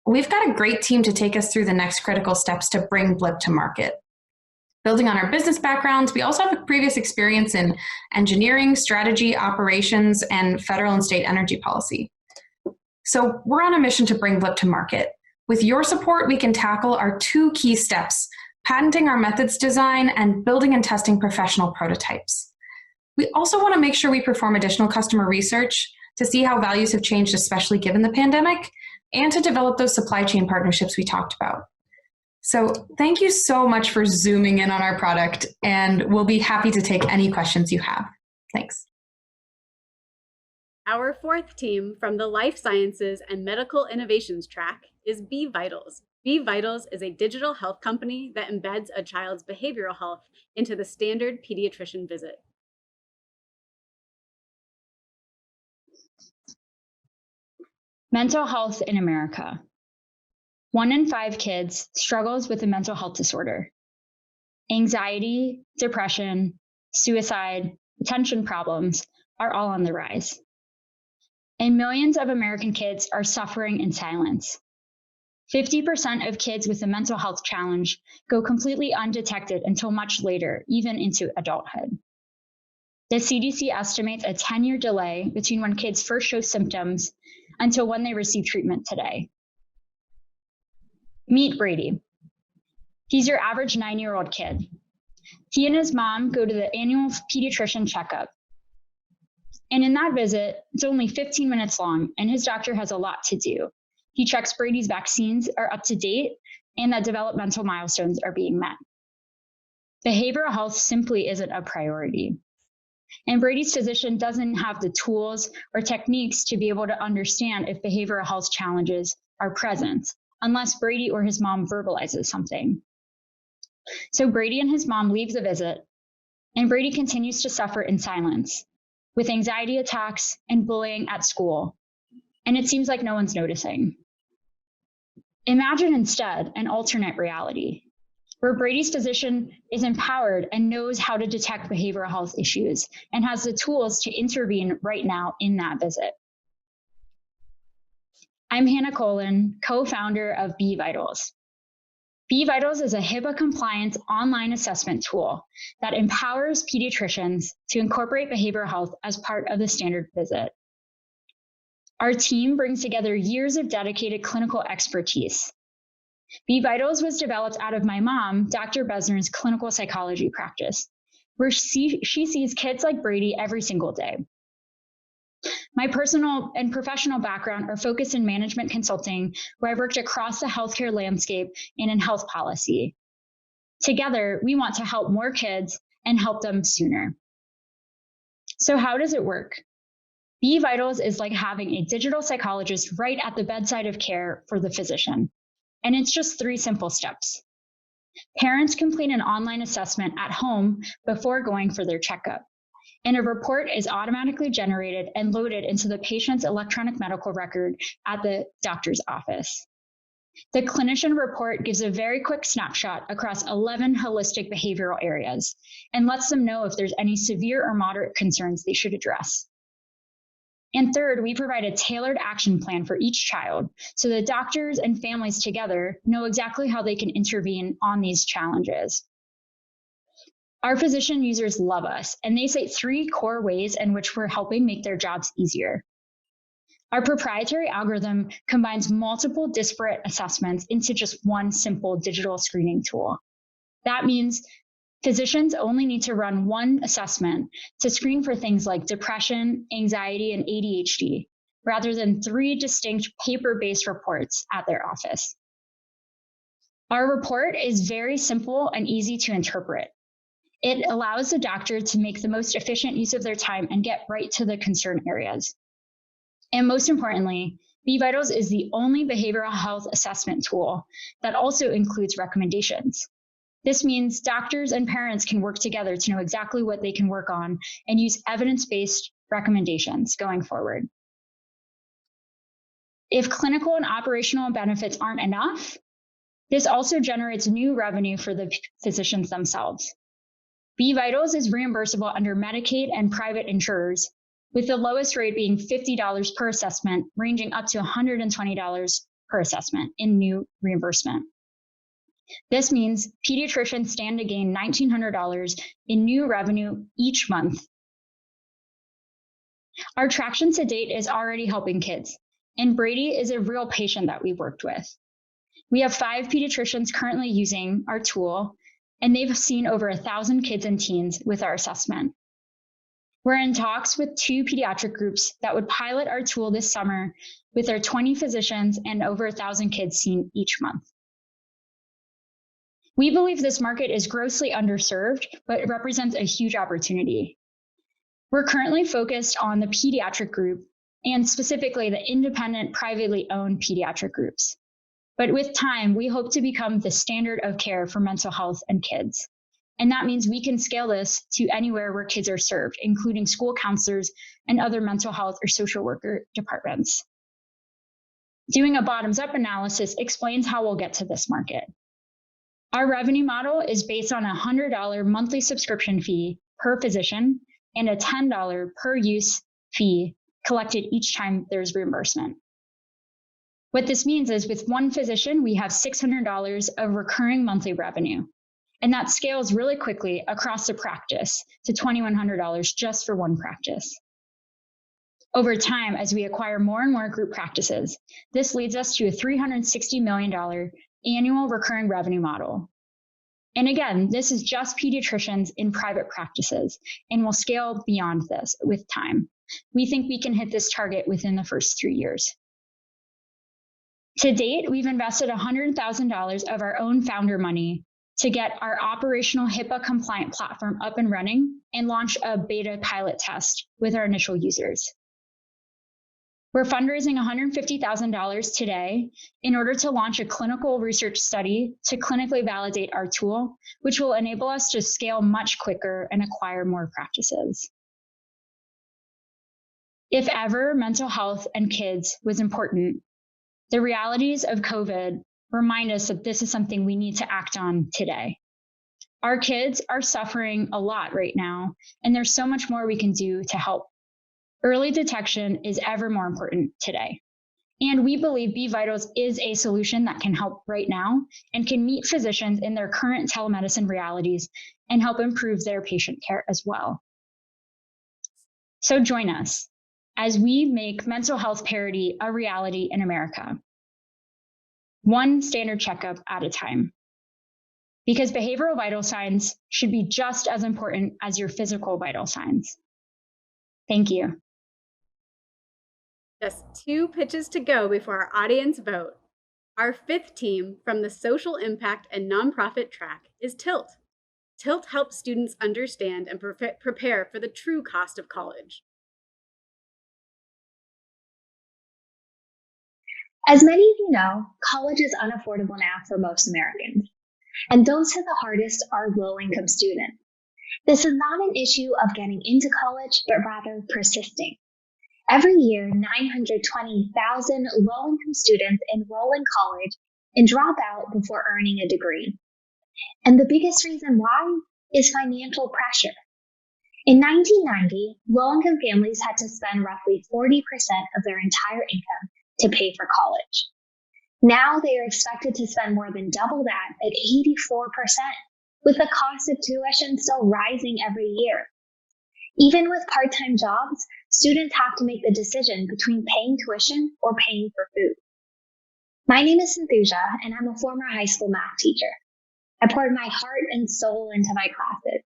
we've got a great team to take us through the next critical steps to bring Blip to market. Building on our business backgrounds, we also have a previous experience in engineering, strategy, operations, and federal and state energy policy. So we're on a mission to bring Blip to market. With your support, we can tackle our 2 key steps: patenting our methods design and building and testing professional prototypes. We also want to make sure we perform additional customer research to see how values have changed, especially given the pandemic, and to develop those supply chain partnerships we talked about. So thank you so much for zooming in on our product, and we'll be happy to take any questions you have. Thanks. Our 4th team from the Life Sciences and Medical Innovations track is B-Vitals. B-Vitals is a digital health company that embeds a child's behavioral health into the standard pediatrician visit. Mental health in America. 1 in 5 kids struggles with a mental health disorder. Anxiety, depression, suicide, attention problems are all on the rise. And millions of American kids are suffering in silence. 50% of kids with a mental health challenge go completely undetected until much later, even into adulthood. The CDC estimates a 10-year delay between when kids first show symptoms until when they receive treatment today. Meet Brady. He's your average 9-year-old kid. He and his mom go to the annual pediatrician checkup. And in that visit, it's only 15 minutes long, and his doctor has a lot to do. He checks Brady's vaccines are up to date and that developmental milestones are being met. Behavioral health simply isn't a priority. And Brady's physician doesn't have the tools or techniques to be able to understand if behavioral health challenges are present, unless Brady or his mom verbalizes something. So Brady and his mom leave the visit, and Brady continues to suffer in silence, with anxiety attacks and bullying at school, and it seems like no one's noticing. Imagine instead an alternate reality, where Brady's physician is empowered and knows how to detect behavioral health issues and has the tools to intervene right now in that visit. I'm Hannah Colin, co-founder of B-Vitals. B-Vitals is a HIPAA-compliant online assessment tool that empowers pediatricians to incorporate behavioral health as part of the standard visit. Our team brings together years of dedicated clinical expertise. B-Vitals was developed out of my mom, Dr. Besner's clinical psychology practice, where she sees kids like Brady every single day. My personal and professional background are focused in management consulting, where I've worked across the healthcare landscape and in health policy. Together, we want to help more kids and help them sooner. So how does it work? B-Vitals is like having a digital psychologist right at the bedside of care for the physician. And it's just 3 simple steps. Parents complete an online assessment at home before going for their checkup, and a report is automatically generated and loaded into the patient's electronic medical record at the doctor's office. The clinician report gives a very quick snapshot across 11 holistic behavioral areas and lets them know if there's any severe or moderate concerns they should address. And third, we provide a tailored action plan for each child so the doctors and families together know exactly how they can intervene on these challenges. Our physician users love us, and they cite 3 core ways in which we're helping make their jobs easier. Our proprietary algorithm combines multiple disparate assessments into just one simple digital screening tool. That means physicians only need to run one assessment to screen for things like depression, anxiety, and ADHD, rather than 3 distinct paper-based reports at their office. Our report is very simple and easy to interpret. It allows the doctor to make the most efficient use of their time and get right to the concern areas. And most importantly, BVitals is the only behavioral health assessment tool that also includes recommendations. This means doctors and parents can work together to know exactly what they can work on and use evidence-based recommendations going forward. If clinical and operational benefits aren't enough, this also generates new revenue for the physicians themselves. BVitals is reimbursable under Medicaid and private insurers, with the lowest rate being $50 per assessment, ranging up to $120 per assessment in new reimbursement. This means pediatricians stand to gain $1,900 in new revenue each month. Our traction to date is already helping kids, and Brady is a real patient that we've worked with. We have 5 pediatricians currently using our tool, and they've seen over 1,000 kids and teens with our assessment. We're in talks with 2 pediatric groups that would pilot our tool this summer with their 20 physicians and over 1,000 kids seen each month. We believe this market is grossly underserved, but it represents a huge opportunity. We're currently focused on the pediatric group and specifically the independent, privately owned pediatric groups. But with time, we hope to become the standard of care for mental health and kids. And that means we can scale this to anywhere where kids are served, including school counselors and other mental health or social worker departments. Doing a bottoms-up analysis explains how we'll get to this market. Our revenue model is based on a $100 monthly subscription fee per physician and a $10 per use fee collected each time there's reimbursement. What this means is with one physician, we have $600 of recurring monthly revenue. And that scales really quickly across the practice to $2,100 just for one practice. Over time, as we acquire more and more group practices, this leads us to a $360 million annual recurring revenue model. And again, this is just pediatricians in private practices and will scale beyond this with time. We think we can hit this target within the first 3 years. To date, we've invested $100,000 of our own founder money to get our operational HIPAA compliant platform up and running and launch a beta pilot test with our initial users. We're fundraising $150,000 today in order to launch a clinical research study to clinically validate our tool, which will enable us to scale much quicker and acquire more practices. If ever mental health and kids was important, the realities of COVID remind us that this is something we need to act on today. Our kids are suffering a lot right now, and there's so much more we can do to help. Early detection is ever more important today. And we believe BVitals is a solution that can help right now and can meet physicians in their current telemedicine realities and help improve their patient care as well. So join us as we make mental health parity a reality in America. One standard checkup at a time. Because behavioral vital signs should be just as important as your physical vital signs. Thank you. Just 2 pitches to go before our audience vote. Our 5th team from the social impact and nonprofit track is Tilt. Tilt helps students understand and prepare for the true cost of college. As many of you know, college is unaffordable now for most Americans, and those hit the hardest are low-income students. This is not an issue of getting into college, but rather persisting. Every year, 920,000 low-income students enroll in college and drop out before earning a degree. And the biggest reason why is financial pressure. In 1990, low-income families had to spend roughly 40% of their entire income to pay for college. Now they are expected to spend more than double that at 84%, with the cost of tuition still rising every year. Even with part-time jobs, students have to make the decision between paying tuition or paying for food. My name is Santhuja, and I'm a former high school math teacher. I poured my heart and soul into my classes,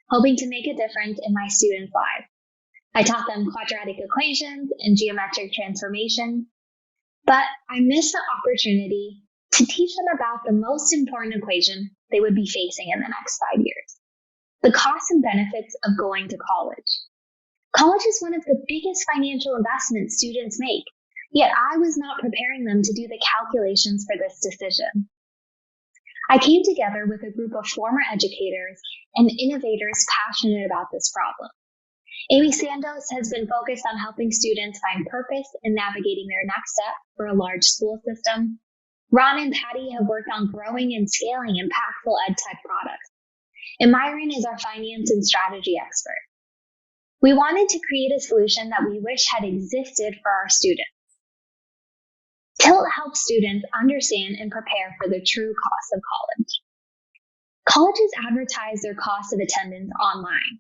hoping to make a difference in my students' lives. I taught them quadratic equations and geometric transformation, but I missed the opportunity to teach them about the most important equation they would be facing in the next 5 years: the costs and benefits of going to college. College is one of the biggest financial investments students make, yet I was not preparing them to do the calculations for this decision. I came together with a group of former educators and innovators passionate about this problem. Amy Sandos has been focused on helping students find purpose and navigating their next step for a large school system. Ron and Patty have worked on growing and scaling impactful edtech products. And Myron is our finance and strategy expert. We wanted to create a solution that we wish had existed for our students. Tilt helps students understand and prepare for the true cost of college. Colleges advertise their cost of attendance online.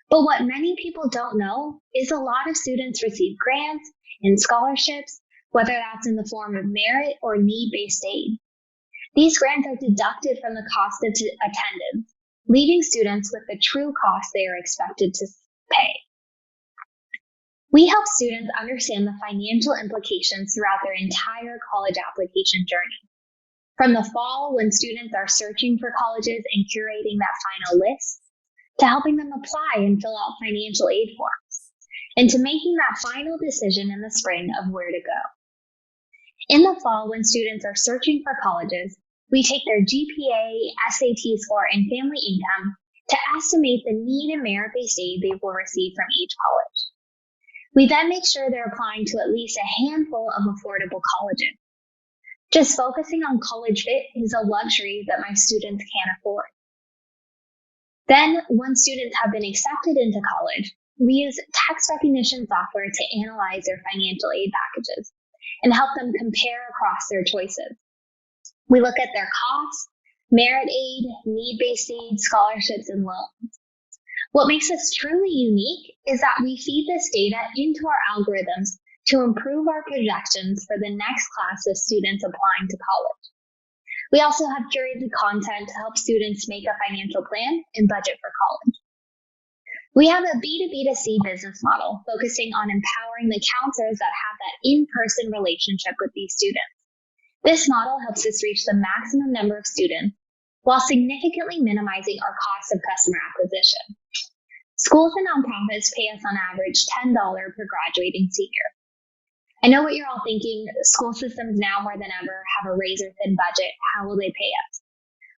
But what many people don't know is a lot of students receive grants and scholarships, whether that's in the form of merit or need-based aid. These grants are deducted from the cost of attendance, leaving students with the true cost they are expected to pay. We help students understand the financial implications throughout their entire college application journey. From the fall, when students are searching for colleges and curating that final list, to helping them apply and fill out financial aid forms, and to making that final decision in the spring of where to go. In the fall, when students are searching for colleges, we take their GPA, SAT score, and family income to estimate the need and merit-based aid they will receive from each college. We then make sure they're applying to at least a handful of affordable colleges. Just focusing on college fit is a luxury that my students can't afford. Then, once students have been accepted into college, we use text recognition software to analyze their financial aid packages and help them compare across their choices. We look at their costs, merit aid, need-based aid, scholarships, and loans. What makes us truly unique is that we feed this data into our algorithms to improve our projections for the next class of students applying to college. We also have curated content to help students make a financial plan and budget for college. We have a B2B2C business model focusing on empowering the counselors that have that in-person relationship with these students. This model helps us reach the maximum number of students while significantly minimizing our cost of customer acquisition. Schools and nonprofits pay us on average $10 per graduating senior. I know what you're all thinking. School systems now more than ever have a razor-thin budget. How will they pay us?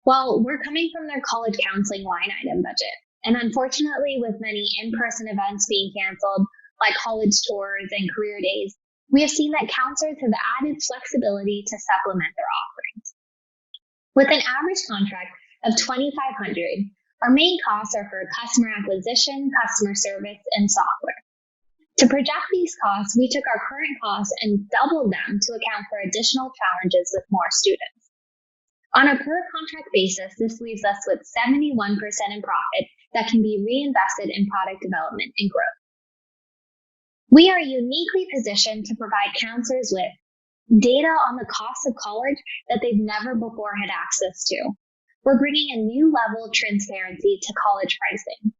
Well, we're coming from their college counseling line item budget. And unfortunately, with many in-person events being canceled, like college tours and career days, we have seen that counselors have added flexibility to supplement their offerings. With an average contract of $2,500, our main costs are for customer acquisition, customer service, and software. To project these costs, we took our current costs and doubled them to account for additional challenges with more students. On a per-contract basis, this leaves us with 71% in profit that can be reinvested in product development and growth. We are uniquely positioned to provide counselors with data on the cost of college that they've never before had access to. We're bringing a new level of transparency to college pricing.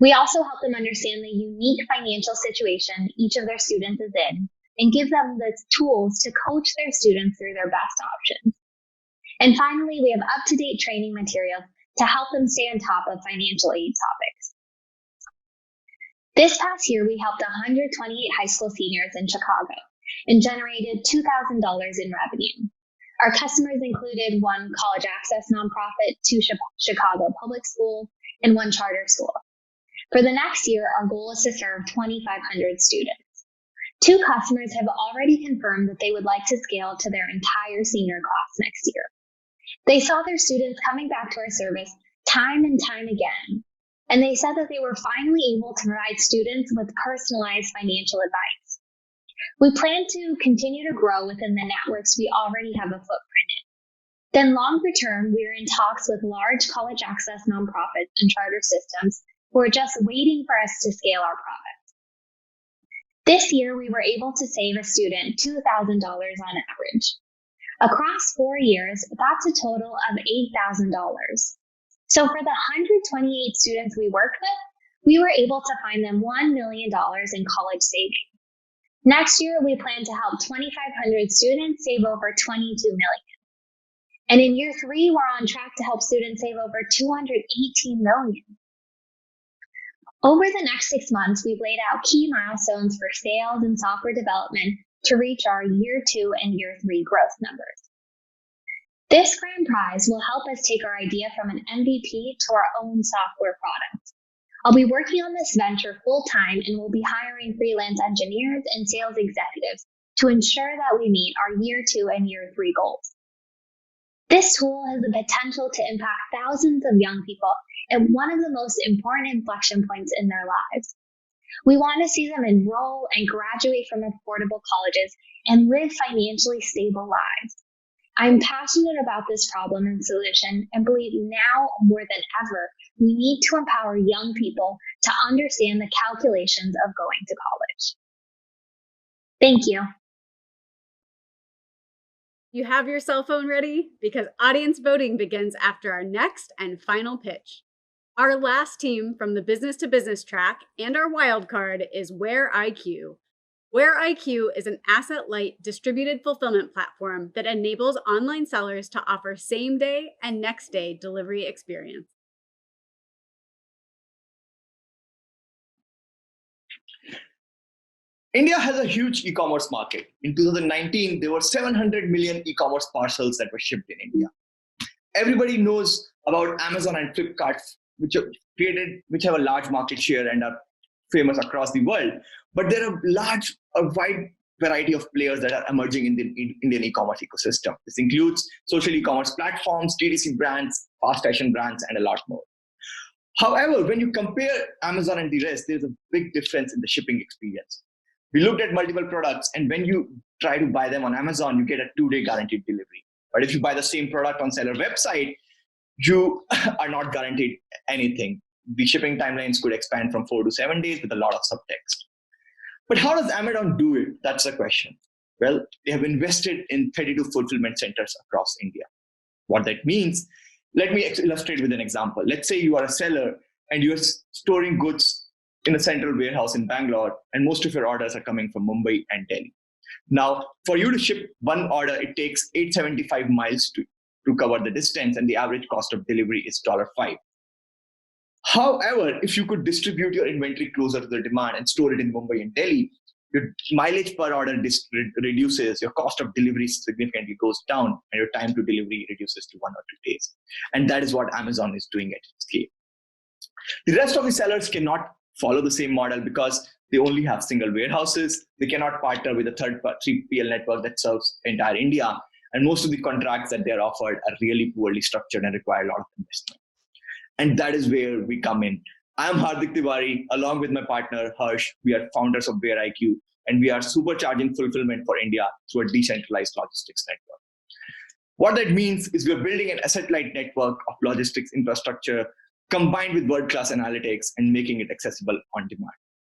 We also help them understand the unique financial situation each of their students is in and give them the tools to coach their students through their best options. And finally, we have up-to-date training materials to help them stay on top of financial aid topics. This past year, we helped 128 high school seniors in Chicago and generated $2,000 in revenue. Our customers included one college access nonprofit, 2 Chicago public schools, and 1 charter school. For the next year, our goal is to serve 2,500 students. 2 customers have already confirmed that they would like to scale to their entire senior class next year. They saw their students coming back to our service time and time again, and they said that they were finally able to provide students with personalized financial advice. We plan to continue to grow within the networks we already have a footprint in. Then longer term, we are in talks with large college access nonprofits and charter systems who are just waiting for us to scale our product. This year, we were able to save a student $2,000 on average. Across 4 years, that's a total of $8,000. So for the 128 students we worked with, we were able to find them $1 million in college savings. Next year, we plan to help 2,500 students save over $22 million. And in year 3, we're on track to help students save over $218 million. Over the next 6 months, we've laid out key milestones for sales and software development to reach our year 2 and year 3 growth numbers. This grand prize will help us take our idea from an MVP to our own software product. I'll be working on this venture full-time and will be hiring freelance engineers and sales executives to ensure that we meet our year 2 and year 3 goals. This tool has the potential to impact thousands of young people at one of the most important inflection points in their lives. We want to see them enroll and graduate from affordable colleges and live financially stable lives. I'm passionate about this problem and solution and believe now more than ever, we need to empower young people to understand the calculations of going to college. Thank you. You have your cell phone ready? Because audience voting begins after our next and final pitch. Our last team from the business to business track and our wild card is Where IQ. Where IQ is an asset-light distributed fulfillment platform that enables online sellers to offer same-day and next-day delivery experience. India has a huge e-commerce market. In 2019, there were 700 million e-commerce parcels that were shipped in India. Everybody knows about Amazon and Flipkart, which have a large market share and are famous across the world. But there are a wide variety of players that are emerging in the Indian e-commerce ecosystem. This includes social e-commerce platforms, DTC brands, fast fashion brands, and a lot more. However, when you compare Amazon and the rest, there's a big difference in the shipping experience. We looked at multiple products, and when you try to buy them on Amazon, you get a 2-day guaranteed delivery. But if you buy the same product on seller website, you are not guaranteed anything. The shipping timelines could expand from 4 to 7 days with a lot of subtext. But how does Amazon do it? That's the question. Well, they have invested in 32 fulfillment centers across India. What that means, let me illustrate with an example. Let's say you are a seller and you're storing goods in a central warehouse in Bangalore, and most of your orders are coming from Mumbai and Delhi. Now, for you to ship one order, it takes 875 miles to cover the distance, and the average cost of delivery is $5. However, if you could distribute your inventory closer to the demand and store it in Mumbai and Delhi, your mileage per order reduces, your cost of delivery significantly goes down, and your time to delivery reduces to 1 or 2 days. And that is what Amazon is doing at scale. The rest of the sellers cannot follow the same model because they only have single warehouses. They cannot partner with a 3PL network that serves entire India. And most of the contracts that they're offered are really poorly structured and require a lot of investment. And that is where we come in. I'm Hardik Tiwari, along with my partner Harsh. We are founders of Where IQ, and we are supercharging fulfillment for India through a decentralized logistics network. What that means is we're building an asset-light network of logistics infrastructure combined with world-class analytics and making it accessible on demand.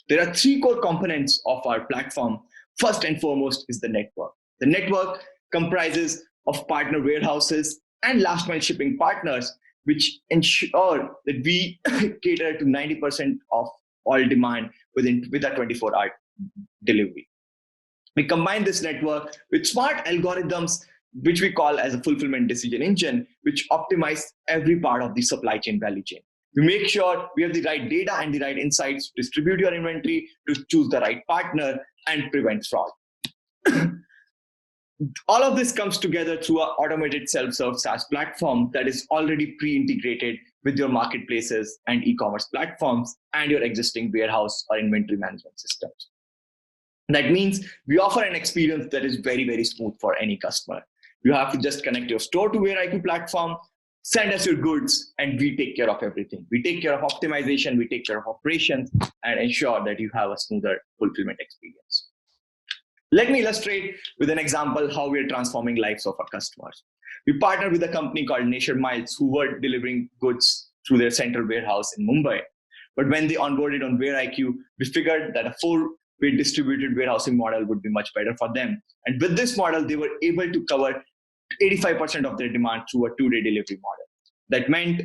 There are 3 core components of our platform. First and foremost is the network. The network comprises of partner warehouses and last mile shipping partners, which ensure that we cater to 90% of all demand with a 24-hour delivery. We combine this network with smart algorithms, which we call as a fulfillment decision engine, which optimize every part of the supply chain value chain. We make sure we have the right data and the right insights to distribute your inventory, to choose the right partner, and prevent fraud. All of this comes together through our automated self-serve SaaS platform that is already pre-integrated with your marketplaces and e-commerce platforms and your existing warehouse or inventory management systems. That means we offer an experience that is very, very smooth for any customer. You have to just connect your store to Where IQ platform, send us your goods, and we take care of everything. We take care of optimization, we take care of operations, and ensure that you have a smoother fulfillment experience. Let me illustrate with an example how we are transforming lives of our customers. We partnered with a company called Nation Miles who were delivering goods through their central warehouse in Mumbai. But when they onboarded on Where IQ, we figured that a 4-way distributed warehousing model would be much better for them. And with this model, they were able to cover 85% of their demand through a 2-day delivery model. That meant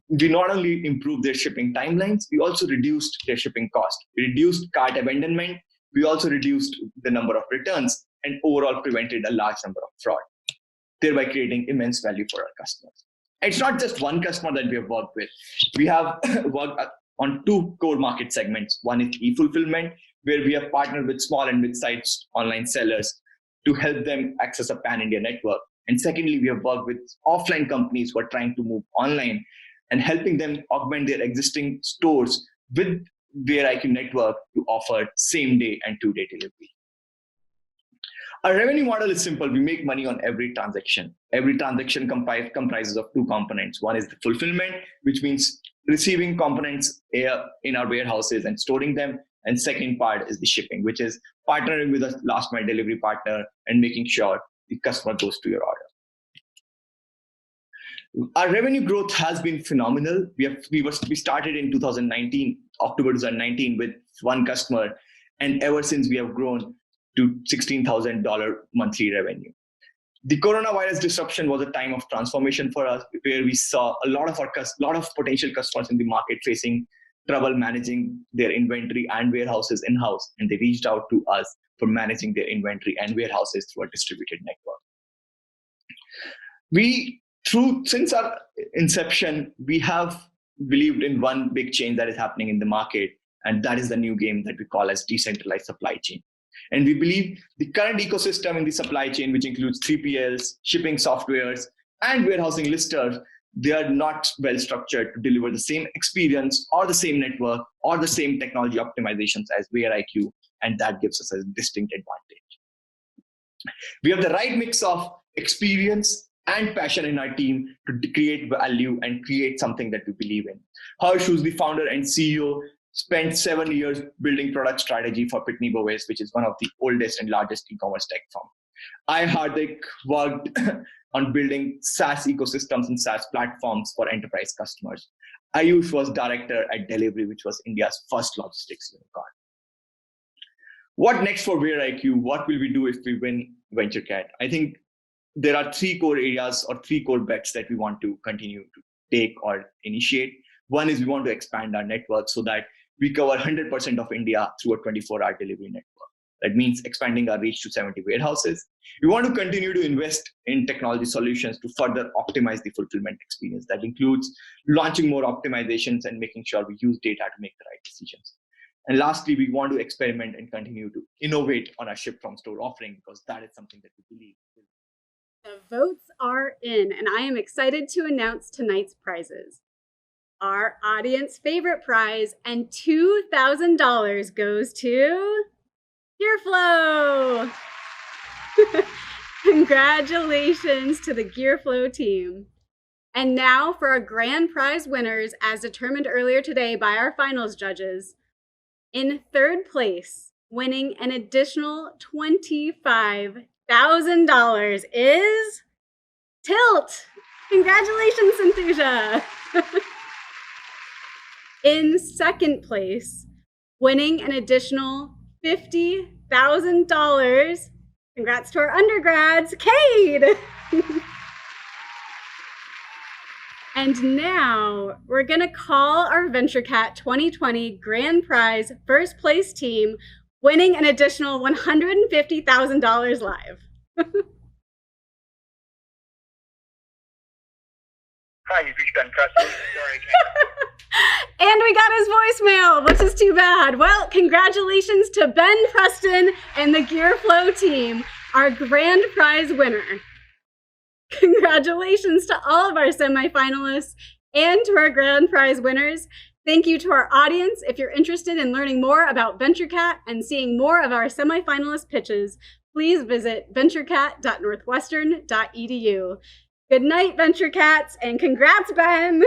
we not only improved their shipping timelines, we also reduced their shipping cost. We reduced cart abandonment. We also reduced the number of returns and overall prevented a large number of fraud, thereby creating immense value for our customers. It's not just one customer that we have worked with. We have worked on 2 core market segments. One is e-fulfillment, where we have partnered with small and mid-sized online sellers to help them access a pan-India network. And secondly, we have worked with offline companies who are trying to move online and helping them augment their existing stores with VentureIQ network to offer same-day and 2-day delivery. Our revenue model is simple. We make money on every transaction. Every transaction comprises of 2 components. One is the fulfillment, which means receiving components in our warehouses and storing them. And second part is the shipping, which is partnering with a last mile delivery partner and making sure the customer goes to your order. Our revenue growth has been phenomenal. We started in 2019, October 2019, with 1 customer, and ever since we have grown to $16,000 monthly revenue. The coronavirus disruption was a time of transformation for us, where we saw a lot of potential customers in the market facing trouble managing their inventory and warehouses in-house, and they reached out to us for managing their inventory and warehouses through a distributed network. Since our inception, we have believed in one big change that is happening in the market, and that is the new game that we call as decentralized supply chain. And we believe the current ecosystem in the supply chain, which includes 3PLs, shipping softwares, and warehousing listers, they are not well structured to deliver the same experience or the same network or the same technology optimizations as VentureIQ, and that gives us a distinct advantage. We have the right mix of experience and passion in our team to create value and create something that we believe in. Harsh, who's the founder and CEO, spent 7 years building product strategy for Pitney Bowes, which is one of the oldest and largest e-commerce tech firms. I, Hardik, worked on building SaaS ecosystems and SaaS platforms for enterprise customers. Ayush was director at Delivery, which was India's first logistics unicorn. What next for VentureIQ? What will we do if we win VentureCat? I think there are 3 core areas or 3 core bets that we want to continue to take or initiate. One is we want to expand our network so that we cover 100% of India through a 24-hour delivery network. That means expanding our reach to 70 warehouses. We want to continue to invest in technology solutions to further optimize the fulfillment experience. That includes launching more optimizations and making sure we use data to make the right decisions. And lastly, we want to experiment and continue to innovate on our ship from store offering, because that is something that we believe. The votes are in, and I am excited to announce tonight's prizes. Our audience favorite prize and $2,000 goes to GearFlow. Congratulations to the GearFlow team. And now for our grand prize winners, as determined earlier today by our finals judges. In 3rd place, winning an additional $25,000 is Tilt. Congratulations, Santhuja. In 2nd place, winning an additional $50,000. Congrats to our undergrads, Cade. And now we're going to call our VentureCat 2020 Grand Prize first place team, winning an additional $150,000 live. Hi, you've reached Ben Preston. Sorry, And we got his voicemail, which is too bad. Well, congratulations to Ben Preston and the GearFlow team, our grand prize winner. Congratulations to all of our semifinalists and to our grand prize winners. Thank you to our audience. If you're interested in learning more about VentureCat and seeing more of our semifinalist pitches, please visit venturecat.northwestern.edu. Good night, VentureCats, and congrats, Ben!